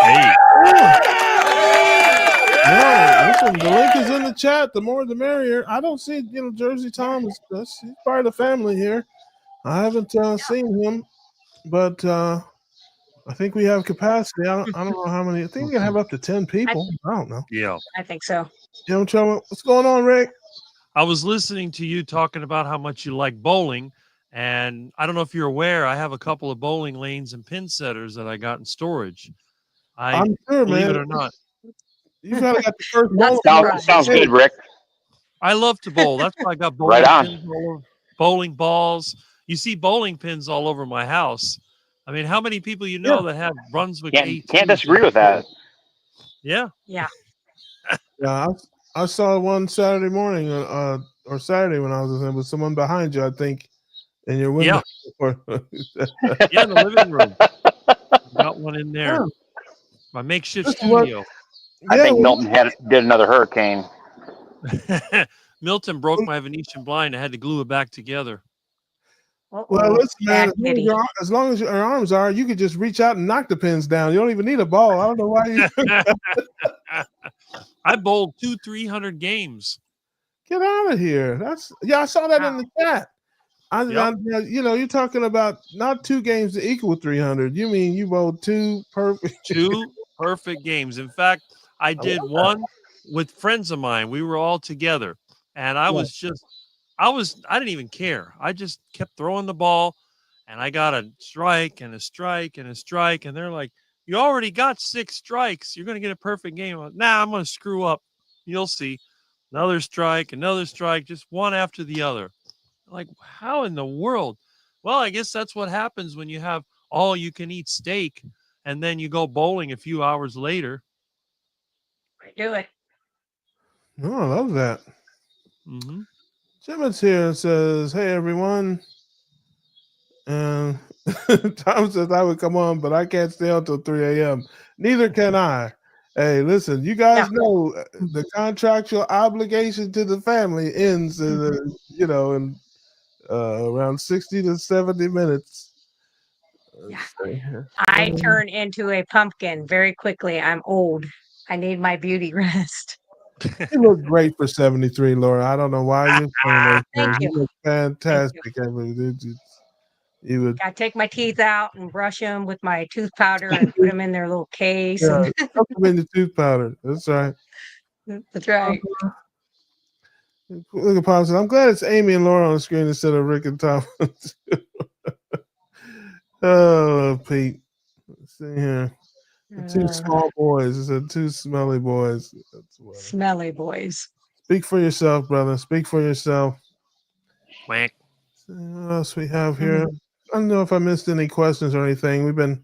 Hey. No, listen, the link is in the chat. The more the merrier. I don't see, Jersey Tom. He's part of the family here. I haven't seen him, but I think we have capacity. I don't know how many. I think we can have up to 10 people. I don't know. Yeah, I think so. What's going on, Rick? I was listening to you talking about how much you like bowling, and I don't know if you're aware, I have a couple of bowling lanes and pin setters that I got in storage. I'm sure, believe man. it or not. You gotta got the first bowling. Sounds good, Rick. I love to bowl. That's why I got bowling Right on. pins all over, bowling balls. You see bowling pins all over my house. I mean, how many people you know that have Brunswick Can't disagree with that. Yeah. Yeah. Yeah, I saw one Saturday morning, or Saturday when I was with someone behind you, I think, in your window. Yeah, in the living room. Got one in there. Yeah. My makeshift This is what- studio. I Yeah, think well, Milton did another hurricane. Milton broke my Venetian blind. I had to glue it back together. well, Uh-oh. listen, man. Bad kitty. As long as your arms are, you could just reach out and knock the pins down. You don't even need a ball. I don't know why you I bowled 300 games. get out of here. I saw that in the chat. Yep. You're talking about not 2 games to equal 300. You mean you bowled 2 perfect? 2 perfect games. In fact, I did one with friends of mine. We were all together, and I didn't even care. I just kept throwing the ball, and I got a strike and a strike and a strike, and they're like, "You already got 6 strikes. You're going to get a perfect game." I'm like, nah, I'm going to screw up. You'll see. Another strike, just one after the other. Like, how in the world? Well, I guess that's what happens when you have all you can eat steak and then you go bowling a few hours later. Do it. Oh, I love that. Mm-hmm. Jim's here and says, "Hey everyone." And Tom says I would come on, but I can't stay until 3 a.m. Neither can I. Hey, listen, you guys know the contractual obligation to the family ends in around 60 to 70 minutes. Yeah. I turn into a pumpkin very quickly. I'm old. I need my beauty rest. You look great for 73, Laura. I don't know why you're saying those Thank things. you. You look fantastic. You would I take my teeth out and brush them with my tooth powder and put them in their little case. yeah, put them in the tooth powder. That's right. That's right. Look at Pop says, I'm glad it's Amy and Laura on the screen instead of Rick and Tom. Oh, Pete. Let's see here. The 2 small boys. It said 2 smelly boys. Smelly boys. Speak for yourself, brother. Speak for yourself. Quack. What else we have here? I don't know if I missed any questions or anything. We've been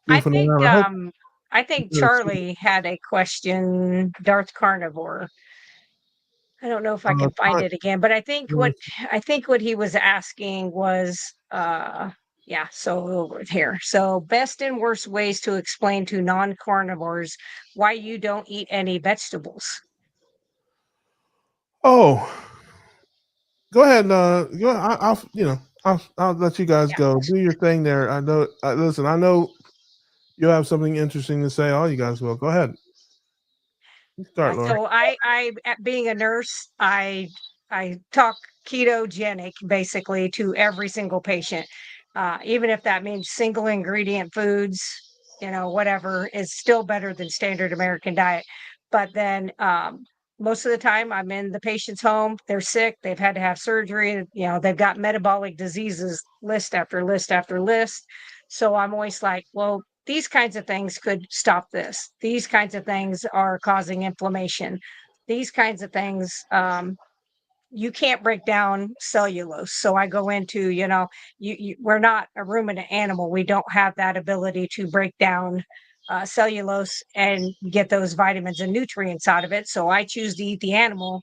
goofing around. I think Charlie had a question, Darth Carnivore. I don't know if I can find it again, but I think what he was asking was so over here. So best and worst ways to explain to non-carnivores why you don't eat any vegetables. Oh, go ahead. I'll let you guys go. Do your thing there. I know. Listen, I know you'll have something interesting to say. All you guys will. Go ahead. Start, Laura. So I being a nurse, I talk ketogenic basically to every single patient, even if that means single ingredient foods, whatever is still better than standard American diet. But then most of the time I'm in the patient's home, they're sick, they've had to have surgery, they've got metabolic diseases list after list after list. So I'm always like, well, these kinds of things could stop this. These kinds of things are causing inflammation. These kinds of things, you can't break down cellulose. So I go into, we're not a ruminant animal. We don't have that ability to break down cellulose and get those vitamins and nutrients out of it. So I choose to eat the animal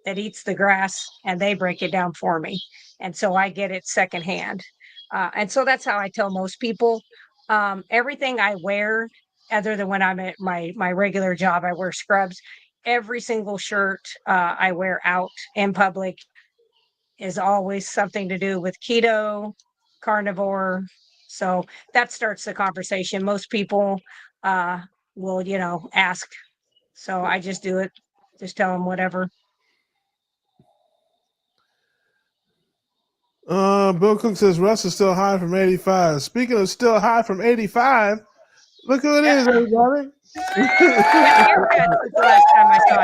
that eats the grass and they break it down for me. And so I get it secondhand. And so that's how I tell most people. Everything I wear, other than when I'm at my regular job, I wear scrubs. Every single shirt I wear out in public is always something to do with keto, carnivore. So that starts the conversation. Most people will, ask. So I just do it. Just tell them whatever. Bill Cook says Russ is still high from 85. Speaking of still high from 85, look who it is, everybody. Haircut was the last time I saw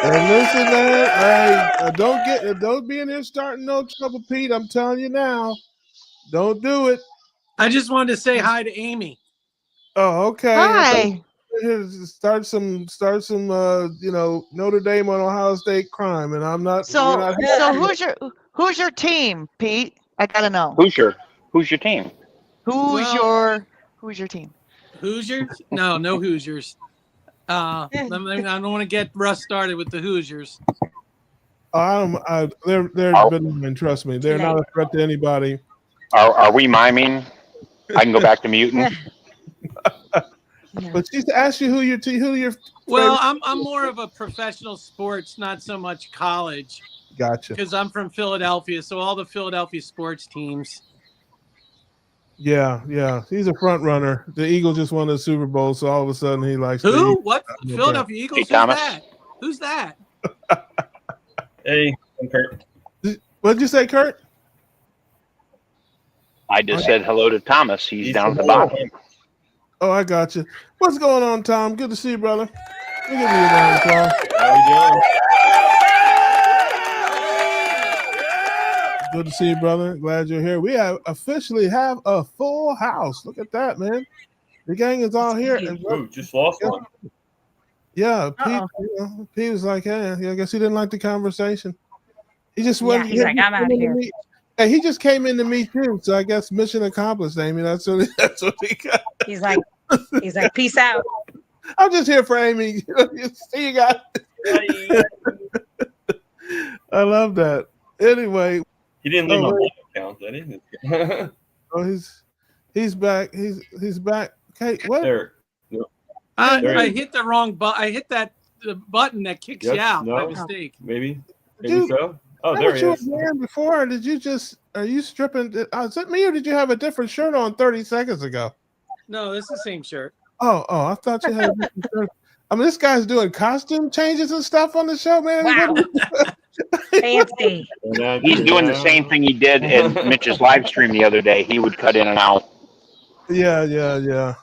you. And listen, man, don't be in here starting no trouble, Pete. I'm telling you now. Don't do it. I just wanted to say hi to Amy. Oh, okay. Hi. start some Notre Dame on Ohio State crime, and I'm not. So, not who's your team, Pete? I gotta know. Who's your team? Who's your team? Hoosiers? No Hoosiers. I don't want to get Russ started with the Hoosiers. They're benign, trust me. They're not a threat to anybody. Are we miming? I can go back to muting. But she's asked you who your Well, I'm more of a professional sports, not so much college. Gotcha. Because I'm from Philadelphia, so all the Philadelphia sports teams. Yeah. He's a front runner. The Eagles just won the Super Bowl, so all of a sudden he likes who? What? Philadelphia Eagles? Hey, Who's Thomas. that? Who's that? Hey, I'm Kurt. What'd you say, Kurt? I just said hello to Thomas. He's down at the bottom. Oh, I got you. What's going on, Tom? Good to see you, brother. Let me give you a round of applause. How we doing? Good to see you, brother. Glad you're here. We officially have a full house. Look at that, man. The gang is all here. Ooh, just lost one. Yeah, Pete was like, hey, I guess he didn't like the conversation. He just went. He's like, I'm out of here. Hey, he just came in to meet you, so I guess mission accomplished, Amy. That's what he got. He's like, peace out. I'm just here for Amy. See you guys. I love that. Anyway, He didn't leave my bank account, did he? oh, he's back. He's back. Okay, what? There. I hit the wrong button. I hit the button that kicks you out by mistake. Maybe Dude, so. Oh, there he is. Before, or did you are you stripping? Is it me, or did you have a different shirt on 30 seconds ago? No, it's the same shirt. Oh, I thought you had a different shirt. I mean, this guy's doing costume changes and stuff on the show, man. Wow. Fancy. He's doing the same thing he did in Mitch's live stream the other day. He would cut in and out. Yeah.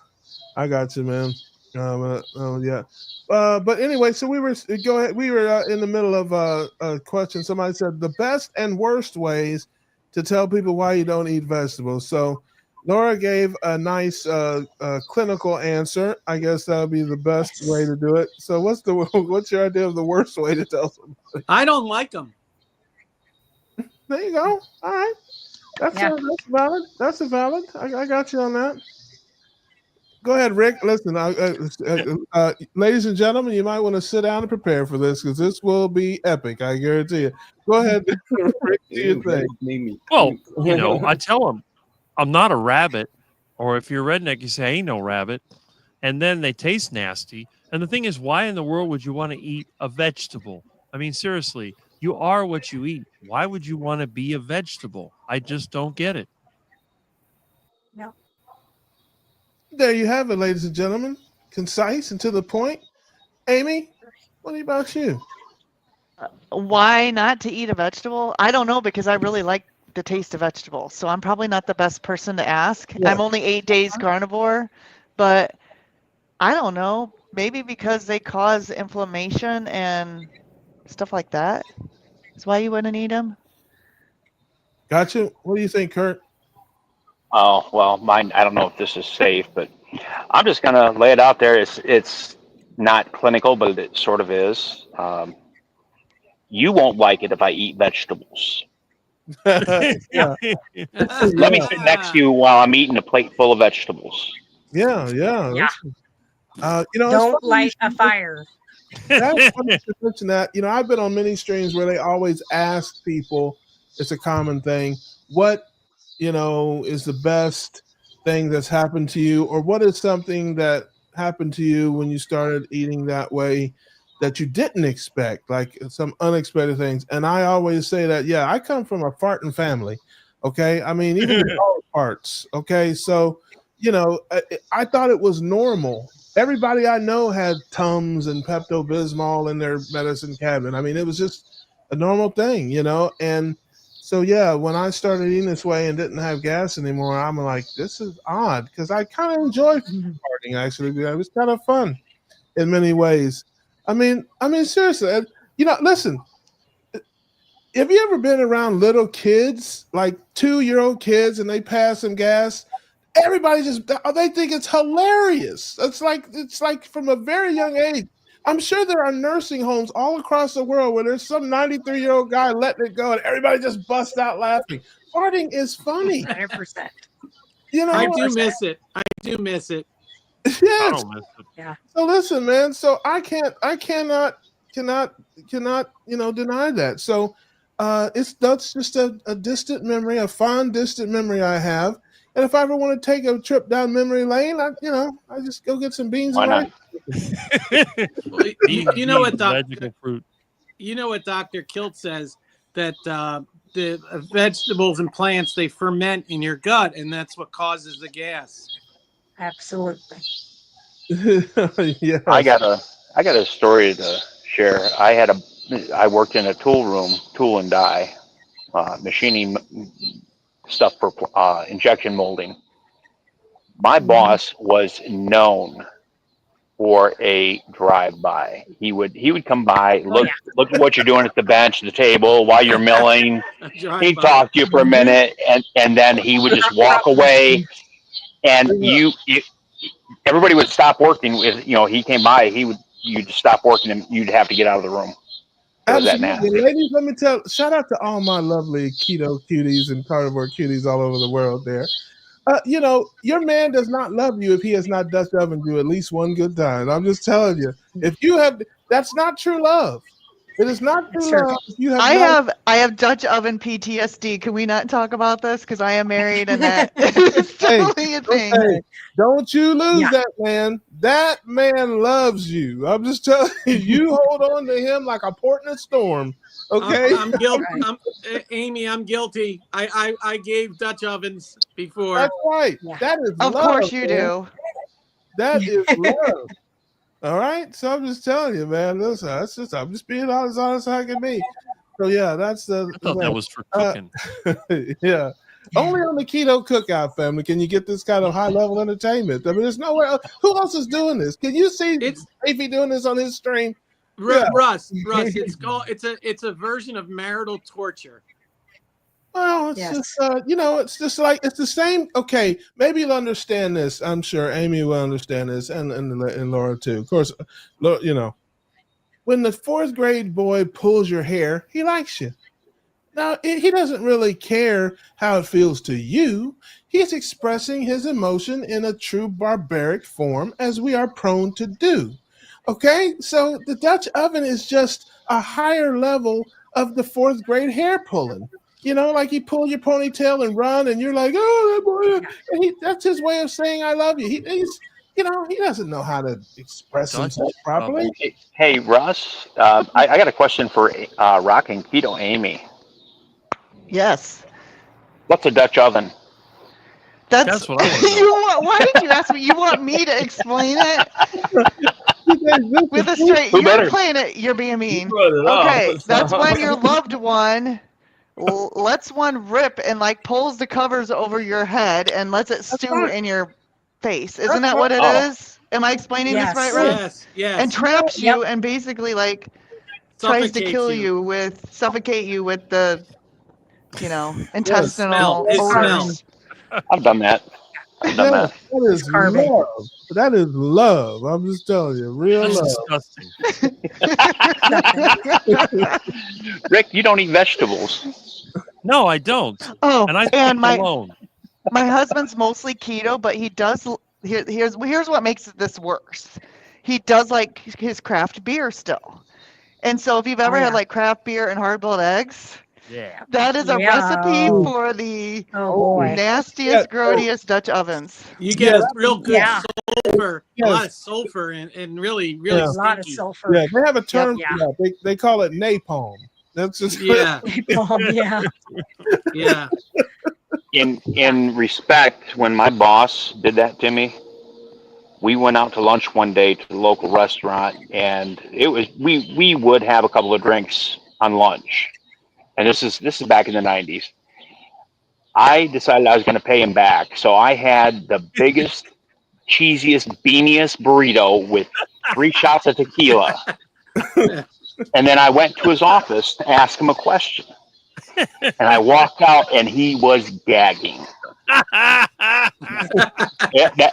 I got you, man. Yeah. But anyway, so we were We were in the middle of a question. Somebody said the best and worst ways to tell people why you don't eat vegetables. So Laura gave a nice clinical answer. I guess that would be the best way to do it. So what's your idea of the worst way to tell somebody? I don't like them. There you go. All right. That's valid. That's a valid. I got you on that. Go ahead, Rick. Listen, ladies and gentlemen, you might want to sit down and prepare for this because this will be epic. I guarantee you. Go ahead, Rick. Do your thing. Well, I tell them I'm not a rabbit, or if you're redneck, you say ain't no rabbit, and then they taste nasty. And the thing is, why in the world would you want to eat a vegetable? I mean, seriously, you are what you eat. Why would you want to be a vegetable? I just don't get it. No. There you have it, ladies and gentlemen. Concise and to the point. Amy, what about you? Why not to eat a vegetable? I don't know, because I really like the taste of vegetables. So I'm probably not the best person to ask. Yeah. I'm only 8 days carnivore, but I don't know. Maybe because they cause inflammation and stuff like that. That's why you wouldn't eat them. Gotcha. What do you think, Kurt? Oh, well, mine, I don't know if this is safe, but I'm just going to lay it out there. It's not clinical, but it sort of is. You won't like it if I eat vegetables. Yeah. Let me sit next to you while I'm eating a plate full of vegetables. Yeah. Don't light a fire. That's funny to mention that. I've been on many streams where they always ask people, it's a common thing, what is the best thing that's happened to you, or what is something that happened to you when you started eating that way that you didn't expect, like some unexpected things. And I always say that, I come from a farting family. Okay. I mean, even the dog farts. Okay. So, I thought it was normal. Everybody I know had Tums and Pepto-Bismol in their medicine cabinet. I mean, it was just a normal thing, and so, when I started eating this way and didn't have gas anymore, I'm like, this is odd, because I kind of enjoyed farting, actually. It was kind of fun in many ways. I mean, seriously, listen, have you ever been around little kids, like 2-year-old kids, and they pass some gas everybody just they think it's hilarious. It's like from a very young age. I'm sure there are nursing homes all across the world where there's some 93-year-old guy letting it go and everybody just busts out laughing. Farting is funny. 100%. You know, I do miss it. I do miss it. I yes. don't miss it. Yeah. So listen, man. So I cannot, deny that. So that's just a distant memory, a fond distant memory I have. And if I ever want to take a trip down memory lane, I just go get some beans Why and rice. not? Well, you know what, Magical fruit. you know what Dr. Kilt says, that the vegetables and plants, they ferment in your gut, and that's what causes the gas. Absolutely. Yes. I got a story to share. I worked in a tool and die, machining stuff for injection molding. My boss was known for a drive-by. He would come by, look at what you're doing at the bench, the table, while you're milling. He'd talk to you for a minute, and then he would just walk away. And everybody would stop working. If he came by, you'd stop working, and you'd have to get out of the room. It was that nasty. Ladies, let me shout out to all my lovely keto cuties and carnivore cuties all over the world there. Your man does not love you if he has not Dutch ovened you at least one good time. I'm just telling you. If you have, that's not true love. It is not true love. If you have I have Dutch oven PTSD. Can we not talk about this? Because I am married and that is totally a thing. Hey, don't you lose that man. That man loves you. I'm just telling you. You hold on to him like a port in a storm. Okay. I'm guilty. Amy, I'm guilty. I gave Dutch ovens before. That's right. Yeah. That is Of love, course you man. do. That is love. All right. So I'm just telling you, man. Listen, I'm just being honest as I can be. So yeah, that's I thought that was for cooking. yeah. Only on the Keto Cookout, family, can you get this kind of high level entertainment. I mean, there's nowhere else. Who else is doing this? Can you see Davey doing this on his stream? Russ, it's a version of marital torture. Well, it's just it's just like it's the same. Okay, maybe you'll understand this. I'm sure Amy will understand this, and Laura too. Of course, when the 4th grade boy pulls your hair, he likes you. Now he doesn't really care how it feels to you. He's expressing his emotion in a true barbaric form, as we are prone to do. Okay, so the Dutch oven is just a higher level of the 4th grade hair pulling. Like he pull your ponytail and run, and you're like, oh, that boy. And that's his way of saying I love you. He doesn't know how to express himself properly. Hey, Russ, I got a question for Rocking Keto Amy. Yes. What's a Dutch oven? That's what I want to know. Why did you ask me? You want me to explain it? With a straight, you're playing it. You're being mean. Okay, that's when your loved one lets one rip and pulls the covers over your head and lets it stew in your face. Isn't that what it is? Am I explaining this right, Russ? Yes. And traps you and basically tries to suffocate you with the intestinal odors. I've done that. That is love. That is love. I'm just telling you, real love. Disgusting. Rick, you don't eat vegetables. No, I don't. Oh, and I alone. My husband's mostly keto, but he does. Here's what makes this worse. He does like his craft beer still, and so if you've ever had craft beer and hard-boiled eggs. Yeah. That is a recipe for the nastiest, grodiest Dutch ovens. You get real good sulfur, a lot of sulfur, and really a lot of sulfur. Yeah, they have a term for that. They call it napalm. That's just napalm. Yeah. In respect, when my boss did that to me, we went out to lunch one day to the local restaurant, and it was we would have a couple of drinks on lunch. And this is back in the 90s. I decided I was going to pay him back. So I had the biggest, cheesiest, beaniest burrito with 3 shots of tequila. And then I went to his office to ask him a question. And I walked out and he was gagging.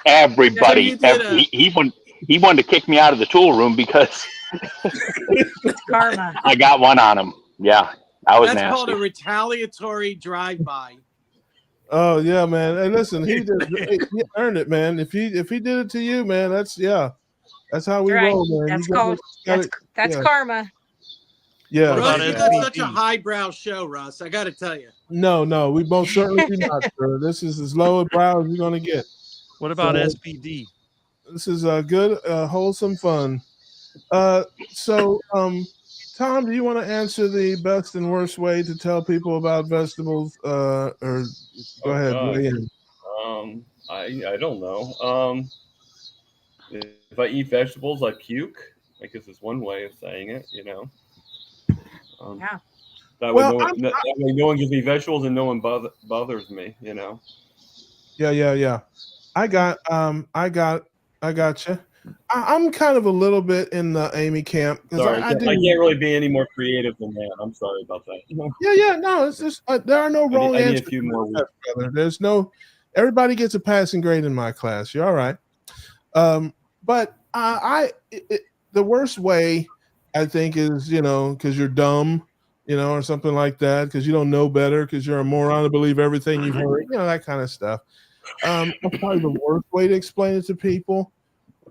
Everybody, So you did he wanted to kick me out of the tool room because It's karma. I got one on him. Yeah, I was That's called nasty. a retaliatory drive-by. Oh yeah, man. Hey, listen, he earned it, man. If he did it to you, man, that's how we Right. roll, man. That's called that's yeah. karma. Yeah. What about Russ, you got SBD? such a highbrow show, Russ. I got to tell you. No, we most certainly do not, sir. This is as low a brow as you're gonna get. What about So, SBD? this is good, wholesome fun. So, Tom, do you want to answer the best and worst way to tell people about vegetables? Or go ahead, weigh in. I don't know. If I eat vegetables, I puke. I guess it's one way of saying it. Yeah. That Well, way, no one gives me vegetables and no one bothers me. Yeah. I got you. I'm kind of a little bit in the Amy camp because Sorry, I do. I can't really be any more creative than that. I'm sorry about that. Yeah. No, it's just there are no wrong I need answers. a few more weeks. There's no. Everybody gets a passing grade in my class. You're all right. But the worst way I think is because you're dumb, or something like that, because you don't know better, because you're a moron to believe everything you've heard, that kind of stuff. That's probably the worst way to explain it to people.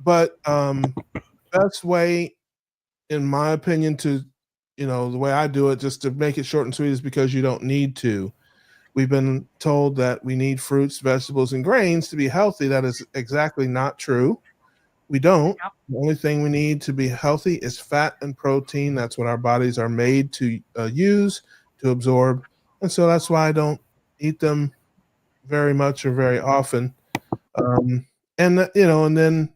But best way, in my opinion, to the way I do it, just to make it short and sweet, is because you don't need to. We've been told that we need fruits, vegetables, and grains to be healthy. That is exactly not true. We don't. Yep. The only thing we need to be healthy is fat and protein. That's what our bodies are made to use, to absorb. And so that's why I don't eat them very much or very often. And then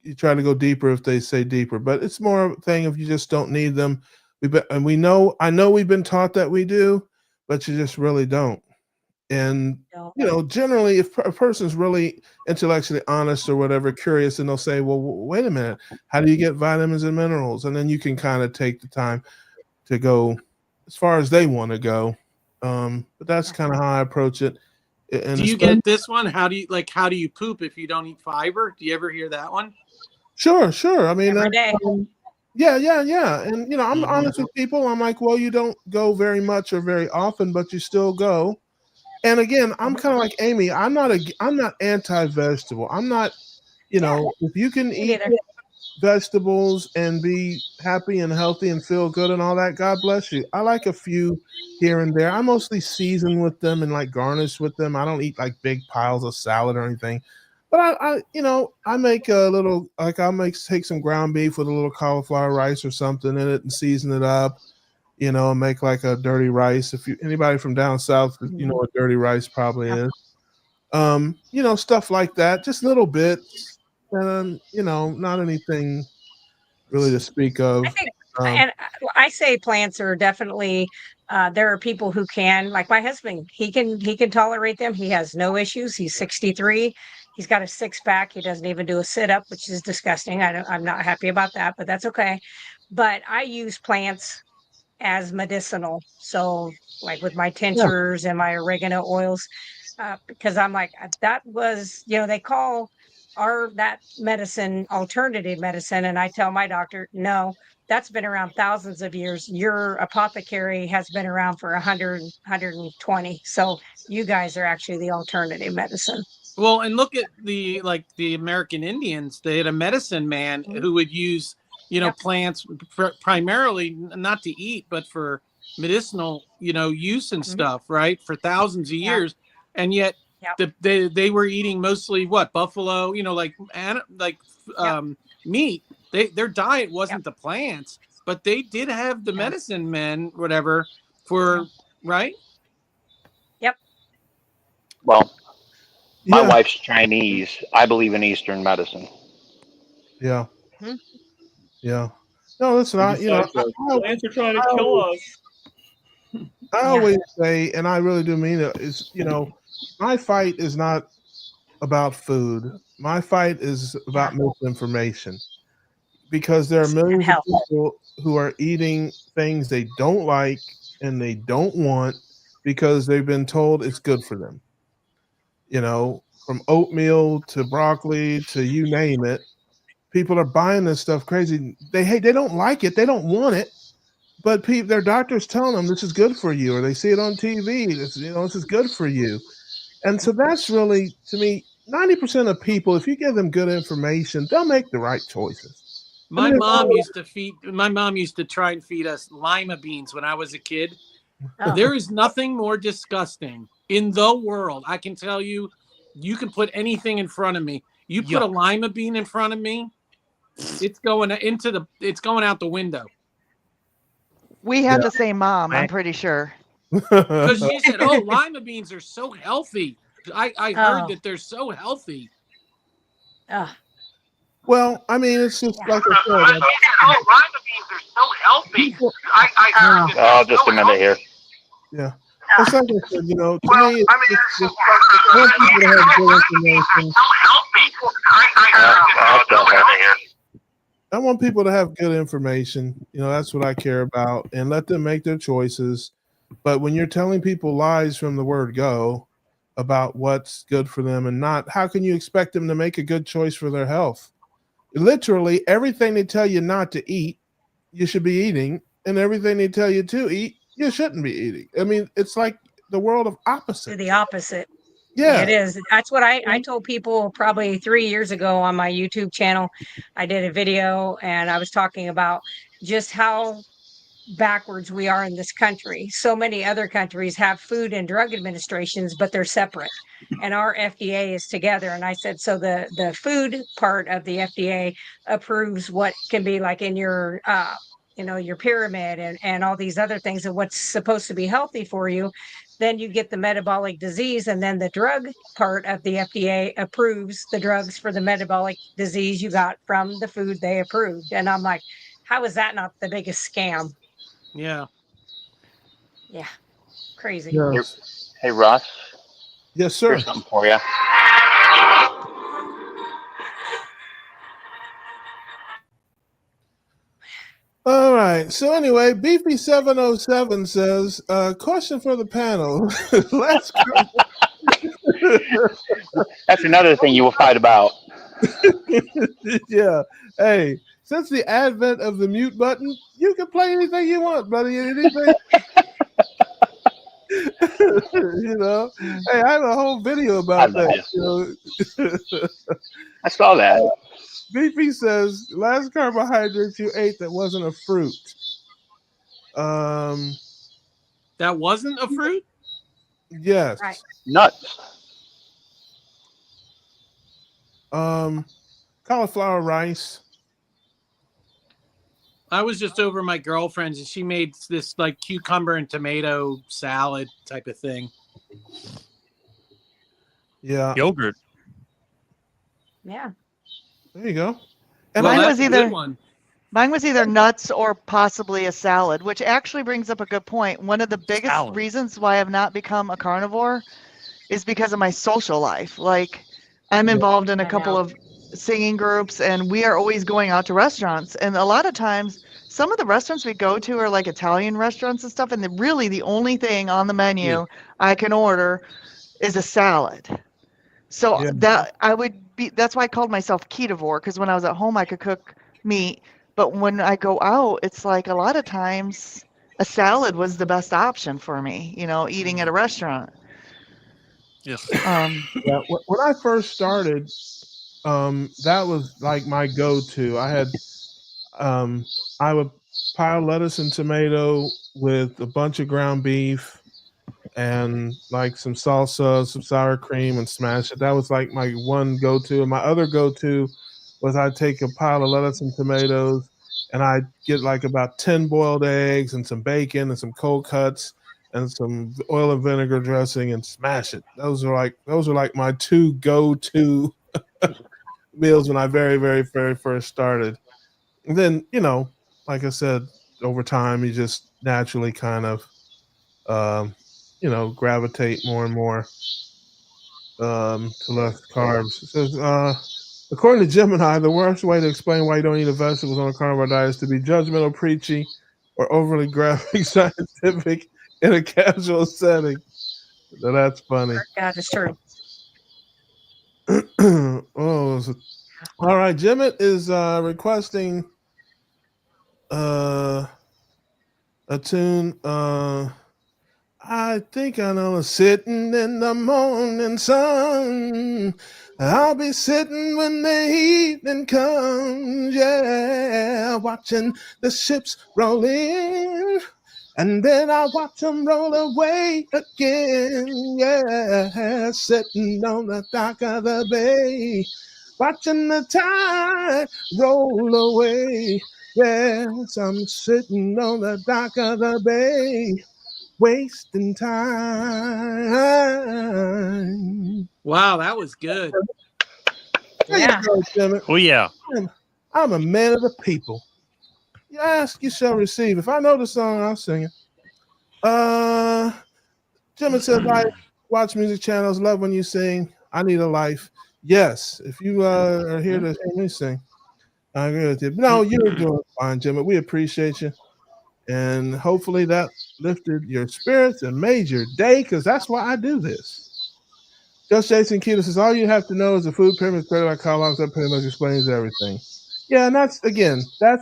you try to go deeper if they say deeper, but it's more of a thing if you just don't need them. I know we've been taught that we do, but you just really don't. And generally, if a person's really intellectually honest or whatever, curious, and they'll say, well, wait a minute, how do you get vitamins and minerals? And then you can kind of take the time to go as far as they want to go. But that's kind of how I approach it. And do you get this one? How do you poop if you don't eat fiber? Do you ever hear that one? Sure. I mean, Every day. Yeah. And I'm honest with people. I'm like, well, you don't go very much or very often, but you still go. And again, I'm kind of like Amy. I'm not anti-vegetable. I'm not, if you can eat vegetables and be happy and healthy and feel good and all that, God bless you. I like a few here and there. I mostly season with them and like garnish with them. I don't eat like big piles of salad or anything. But I make a little, like take some ground beef with a little cauliflower rice or something in it and season it up. Make like a dirty rice. If anybody from down south, what dirty rice probably is. Stuff like that, just little bits, and not anything really to speak of. I think, and I say plants are definitely. There are people who can, like my husband. He can tolerate them. He has no issues. He's 63. He's got a 6-pack. He doesn't even do a sit-up, which is disgusting. I'm not happy about that, but that's okay. But I use plants as medicinal. So like with my tinctures and my oregano oils, because I'm like, that was, they call that medicine alternative medicine. And I tell my doctor, no, that's been around thousands of years. Your apothecary has been around for 100, 120. So you guys are actually the alternative medicine. Well, and look at the American Indians. They had a medicine man who would use plants primarily not to eat, but for medicinal, use and stuff, right? For thousands of years. And yet they were eating mostly buffalo, meat. Their diet wasn't the plants, but they did have the medicine men, whatever, for, right? Yep. Well, my wife's Chinese. I believe in Eastern medicine. Yeah. Yeah. No, listen, plants are trying to kill us. I always say, and I really do mean it, is, my fight is not about food. My fight is about misinformation, because there are millions of people who are eating things they don't like and they don't want because they've been told it's good for them. from oatmeal to broccoli to you name it. People are buying this stuff crazy. They don't like it. They don't want it. But their doctors telling them this is good for you, or they see it on TV. This is good for you. And so that's really, to me, 90% of people, if you give them good information, they'll make the right choices. My mom used to try and feed us lima beans when I was a kid. Oh. There is nothing more disgusting in the world. I can tell you, you can put anything in front of me. You put a lima bean in front of me, it's going out the window. We had the same mom, I'm pretty sure. Because she said, "Oh, lima beans are so healthy." I heard that they're so healthy. Well, I mean, it's just like I said. Oh, lima beans are so healthy. I heard Oh, just a minute here. Yeah. It's like I said, to me, it's just want people to have good information. I want people to have good information. That's what I care about, and let them make their choices. But when you're telling people lies from the word go about what's good for them and not, how can you expect them to make a good choice for their health? Literally, everything they tell you not to eat, you should be eating, and everything they tell you to eat, you shouldn't be eating. I mean, it's like the world of opposite. The opposite. Yeah, it is. That's what I told people probably 3 years ago on my YouTube channel. I did a video and I was talking about just how backwards we are in this country. So many other countries have food and drug administrations, but they're separate. And our FDA is together. And I said, so the food part of the FDA approves what can be like in your your pyramid and all these other things of what's supposed to be healthy for you. Then you get the metabolic disease, and then the drug part of the FDA approves the drugs for the metabolic disease you got from the food they approved. And I'm like, how is that not the biggest scam? Yeah. Yeah. Crazy. Yes. Hey, Ross. Yes, sir. Here's something for you. All right. So anyway, Beefy707 says, question for the panel. That's another thing you will fight about. Yeah. Hey, since the advent of the mute button, you can play anything you want, buddy. Anything. Hey, I have a whole video about that. I saw that. BP says, last carbohydrate you ate that wasn't a fruit. That wasn't a fruit? Yes. Right. Nuts. Cauliflower rice. I was just over my girlfriend's and she made this like cucumber and tomato salad type of thing. Yeah. Yogurt. Yeah. There you go. And mine was either nuts or possibly a salad, which actually brings up a good point. One of the biggest reasons why I've not become a carnivore is because of my social life. Like, I'm involved in a couple of singing groups, and we are always going out to restaurants. And a lot of times, some of the restaurants we go to are like Italian restaurants and stuff, and really the only thing on the menu I can order is a salad. So that's why I called myself ketovore, because when I was at home, I could cook meat. But when I go out, it's like a lot of times a salad was the best option for me, eating at a restaurant. Yeah. When I first started, that was like my go-to. I would pile lettuce and tomato with a bunch of ground beef and like some salsa, some sour cream, and smash it. That was like my one go-to. And my other go-to was I'd take a pile of lettuce and tomatoes and I'd get like about 10 boiled eggs and some bacon and some cold cuts and some oil and vinegar dressing and smash it. Those are like my two go-to meals when I very, very, very first started. And then, like I said, over time, you just naturally kind of, gravitate more and more to less carbs. It says, according to Gemini, the worst way to explain why you don't eat vegetables on a carnivore diet is to be judgmental, preachy, or overly graphic scientific in a casual setting. So that's funny. That is true. All right. Jimmet is requesting a tune. I think I know. Sitting in the morning sun. I'll be sitting when the evening comes. Yeah, watching the ships roll in. And then I watch them roll away again. Yeah, sitting on the dock of the bay, watching the tide roll away. Yes, I'm sitting on the dock of the bay, wasting time. Wow, that was good. There you go, Jimmy. Oh yeah. I'm a man of the people. You ask, you shall receive. If I know the song, I'll sing it. Jimmy says, I watch music channels, love when you sing. I need a life. Yes, if you are here to hear me sing, I agree with you. No, you're doing fine, Jimmy. We appreciate you. And hopefully that lifted your spirits and made your day, because that's why I do this. Just Jason Keto says, all you have to know is the food pyramid credit by Carl. That pretty much explains everything. Yeah, and that's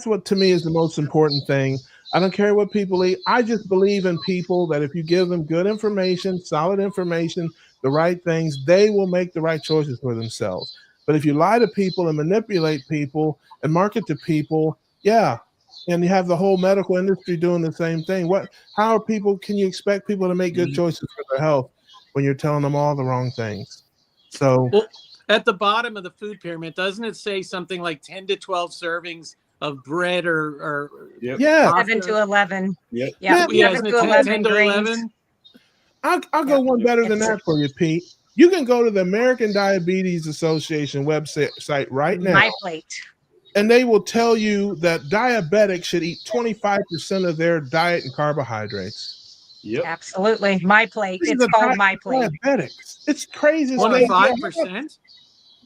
what to me is the most important thing. I don't care what people eat. I just believe in people that if you give them good information, solid information, the right things, they will make the right choices for themselves. But if you lie to people and manipulate people and market to people, yeah, and you have the whole medical industry doing the same thing. Can you expect people to make good choices for their health when you're telling them all the wrong things? So Well, at the bottom of the food pyramid, doesn't it say something like 10 to 12 servings of bread or yeah, 7 to 11. Yep. Yeah, yeah, 7 isn't to it 11 10 to grains. 11? I'll go one better than It's- that for you, Pete. You can go to the American Diabetes Association website right now, My plate. and they will tell you that diabetics should eat 25% of their diet in carbohydrates. Yep. Absolutely. My plate. These It's are called My Plate. diabetics. It's crazy. 25%?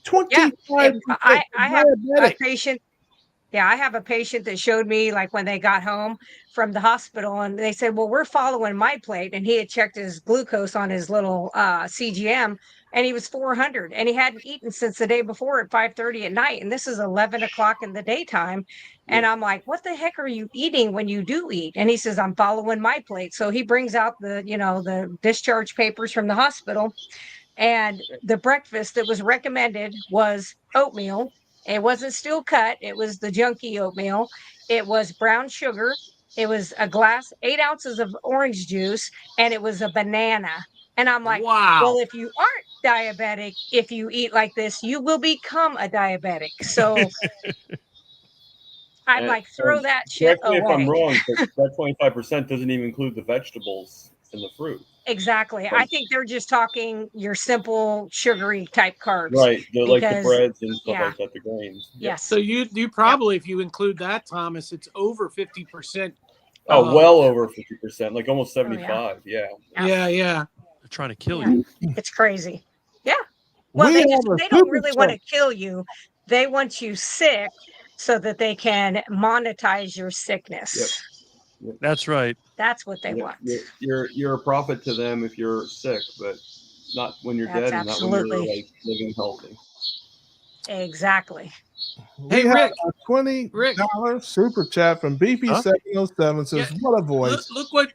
25% I have a diabetic. patient. Yeah, I have a patient that showed me like when they got home from the hospital and they said, well, we're following My Plate. And he had checked his glucose on his little CGM and he was 400 and he hadn't eaten since the day before at 5:30 at night. And this is 11 o'clock in the daytime. And I'm like, what the heck are you eating when you do eat? And he says, I'm following My Plate. So he brings out the discharge papers from the hospital. And the breakfast that was recommended was oatmeal. It wasn't steel cut. It was the junky oatmeal. It was brown sugar. It was a glass, 8 ounces of orange juice, and it was a banana. And I'm like, Wow. well, if you aren't diabetic, if you eat like this, you will become a diabetic. So I'm like, throw that shit Correct me if I'm away. wrong, but that 25% doesn't even include the vegetables and the fruit. Exactly. I think they're just talking your simple sugary type carbs. Right. Like the because- breads and stuff yeah. like that, the grains. Yes. So you probably, if you include that, Thomas, it's over 50%. Oh, well over 50%, like almost 75. Yeah. Yeah. They're trying to kill Yeah. you. It's crazy. Yeah. Well, We they have a don't super really want to chat. kill you. They want you sick so that they can monetize your sickness. That's right. That's what they want. You're a profit to them if you're sick, but not when you're That's dead and not when you're absolutely. like living healthy. Exactly. We Hey, have Rick. a $20 super chat from BP707 says, Yeah. what a voice. Look what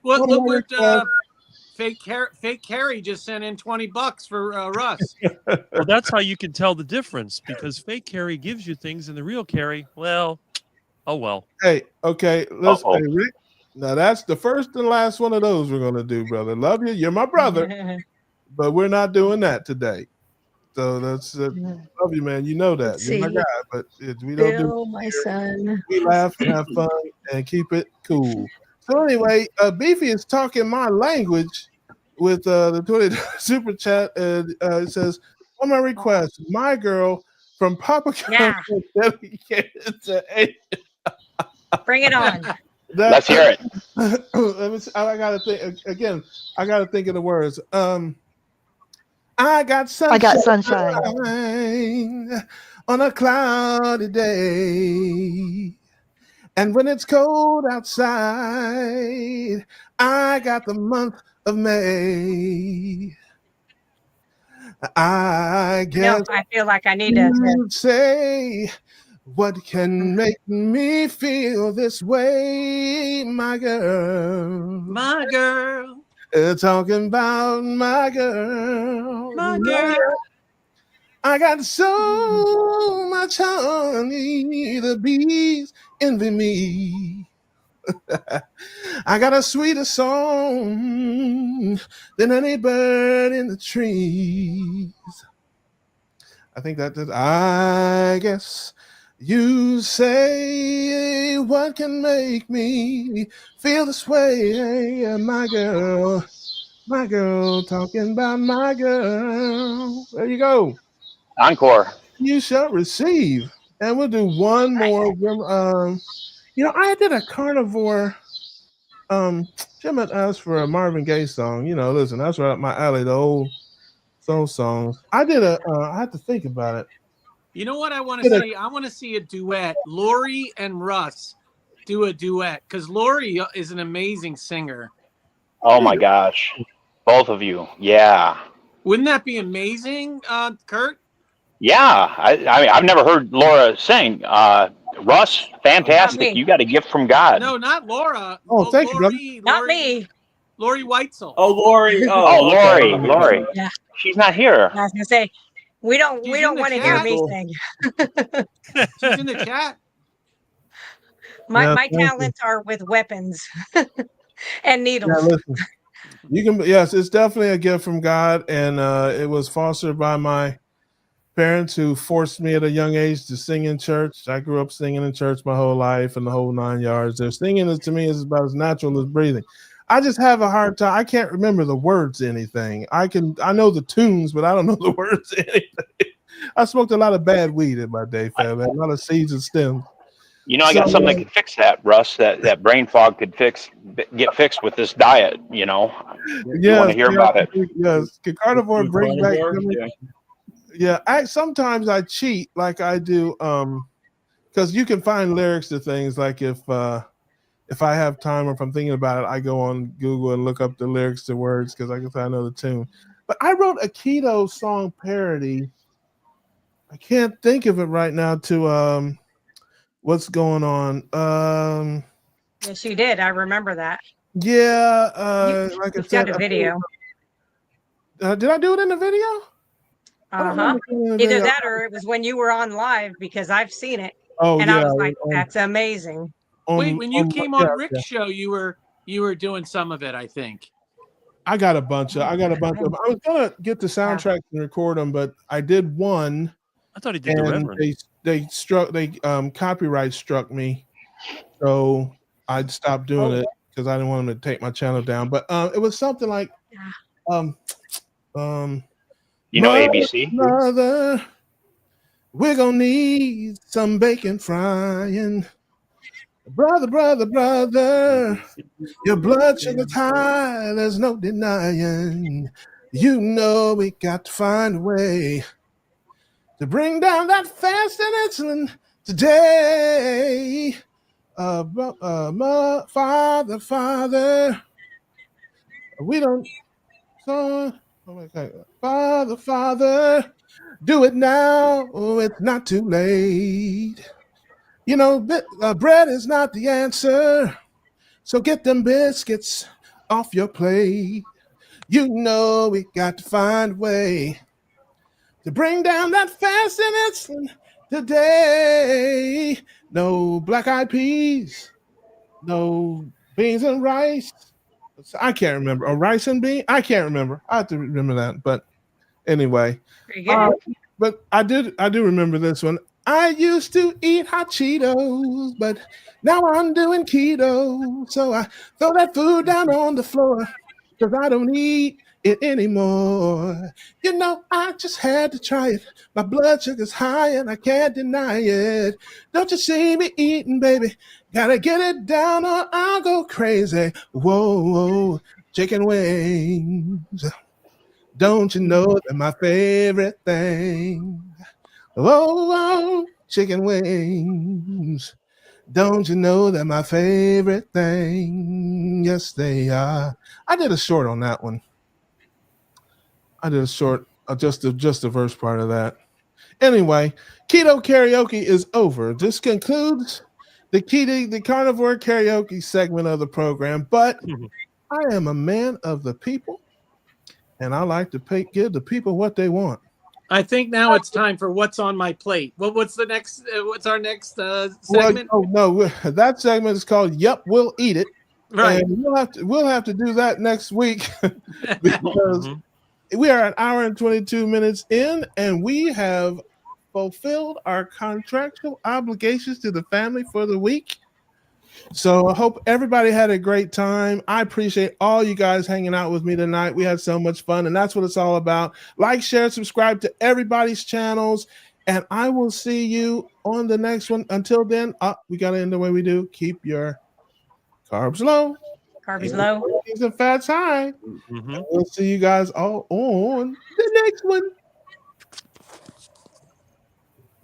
Fake Carrie just sent in $20 for Russ. Well, that's how you can tell the difference, because fake Carrie gives you things and the real Carrie, well, oh well. Hey, okay, hey, Rick. Now that's the first and last one of those we're gonna do, brother. Love you. You're my brother, but we're not doing that today. So that's love you, man. You know that. Let's You're my see. guy, but we don't do Bill, my son. we laugh and have fun and keep it cool. So anyway, Beefy is talking my language with the 20 super chat, and it says, on my request, my girl from Papa Yeah. dedicated to Bring it on. Let's hear it. I gotta think again. I gotta think of the words. I got sunshine on a cloudy day. And when it's cold outside, I got the month of May. I guess I feel like I need to. you say, what can make me feel this way, my girl? My girl. Talking about my girl. My girl. I got so much honey, the bees envy me. I got a sweeter song than any bird in the trees. I think I guess you say, what can make me feel this way, my girl, talking about my girl. There you go. Encore. You shall receive. And we'll do one more. I did a carnivore. Jim had asked for a Marvin Gaye song. Listen, that's right up my alley, the old soul songs. I had to think about it. You know what I want to see? I want to see a duet. Lori and Russ do a duet because Lori is an amazing singer. Oh my gosh. Both of you. Yeah. Wouldn't that be amazing, Kurt? Yeah. I mean, I've never heard Laura sing. Russ, fantastic. You got a gift from God. No, not Laura. Oh, thank you, brother. Not me. Lori Weitzel. Oh, Lori. Lori. Yeah. She's not here. I was gonna say we don't want to hear me Cool. sing. She's in the chat. My talents are with weapons and needles. Yeah, listen. You can. Yes, it's definitely a gift from God, and it was fostered by my parents who forced me at a young age to sing in church. I grew up singing in church my whole life and the whole 9 yards. Their singing to me is about as natural as breathing. I just have a hard time. I can't remember the words to anything. I know the tunes, but I don't know the words to anything. I smoked a lot of bad weed in my day, fam. A lot of seeds and stems. I got something that could fix that, Russ. That brain fog could get fixed with this diet. You want to hear about it? Yes, carnivore bring back. Yeah. Sometimes I cheat, like I do, because you can find lyrics to things. Like if I have time or if I'm thinking about it, I go on Google and look up the lyrics to words because I guess I know the tune. But I wrote a Keto song parody. I can't think of it right now. To what's going on? Yes, you did. I remember that. Yeah, like I said, got a video. Did I do it in the video? Either that or it was when you were on live because I've seen it. Oh, and I was like, that's amazing. Wait, when you came on Rick's show, you were doing some of it, I think. I got a bunch of. I was gonna get the soundtracks and record them, but I did one. I thought he did the Reverend. They copyright struck me, so I stopped doing it because I didn't want them to take my channel down. But it was something like, ABC. Mother, we're gonna need some bacon frying. Brother, your blood sugar's high, there's no denying. We got to find a way to bring down that fasting insulin today. Father, we don't. Father, do it now. Oh, it's not too late. Bread is not the answer. So get them biscuits off your plate. We got to find a way to bring down that fasting insulin today. No black-eyed peas, no beans and rice. I can't remember. Or rice and beans? I can't remember. I have to remember that. But anyway. But I do remember this one. I used to eat hot Cheetos, but now I'm doing keto. So I throw that food down on the floor because I don't eat it anymore. I just had to try it. My blood sugar's high and I can't deny it. Don't you see me eating, baby? Gotta get it down or I'll go crazy. Whoa, chicken wings. Don't you know they're my favorite thing? Oh, chicken wings. Don't you know they're my favorite thing? Yes, they are. I did a short on that one. just the first part of that. Anyway, keto karaoke is over. This concludes the carnivore karaoke segment of the program. But I am a man of the people, and I like to give the people what they want. I think now it's time for what's on my plate. What's the next? What's our next segment? Well, no, that segment is called "Yep, We'll Eat It." Right. And we'll have to do that next week because we are an hour and 22 minutes in, and we have fulfilled our contractual obligations to the family for the week. So I hope everybody had a great time. I appreciate all you guys hanging out with me tonight. We had so much fun, and that's what it's all about. Like, share, subscribe to everybody's channels, and I will see you on the next one. Until then, we got to end the way we do. Keep your carbs low. Carbs low. And fats high. We'll see you guys all on the next one.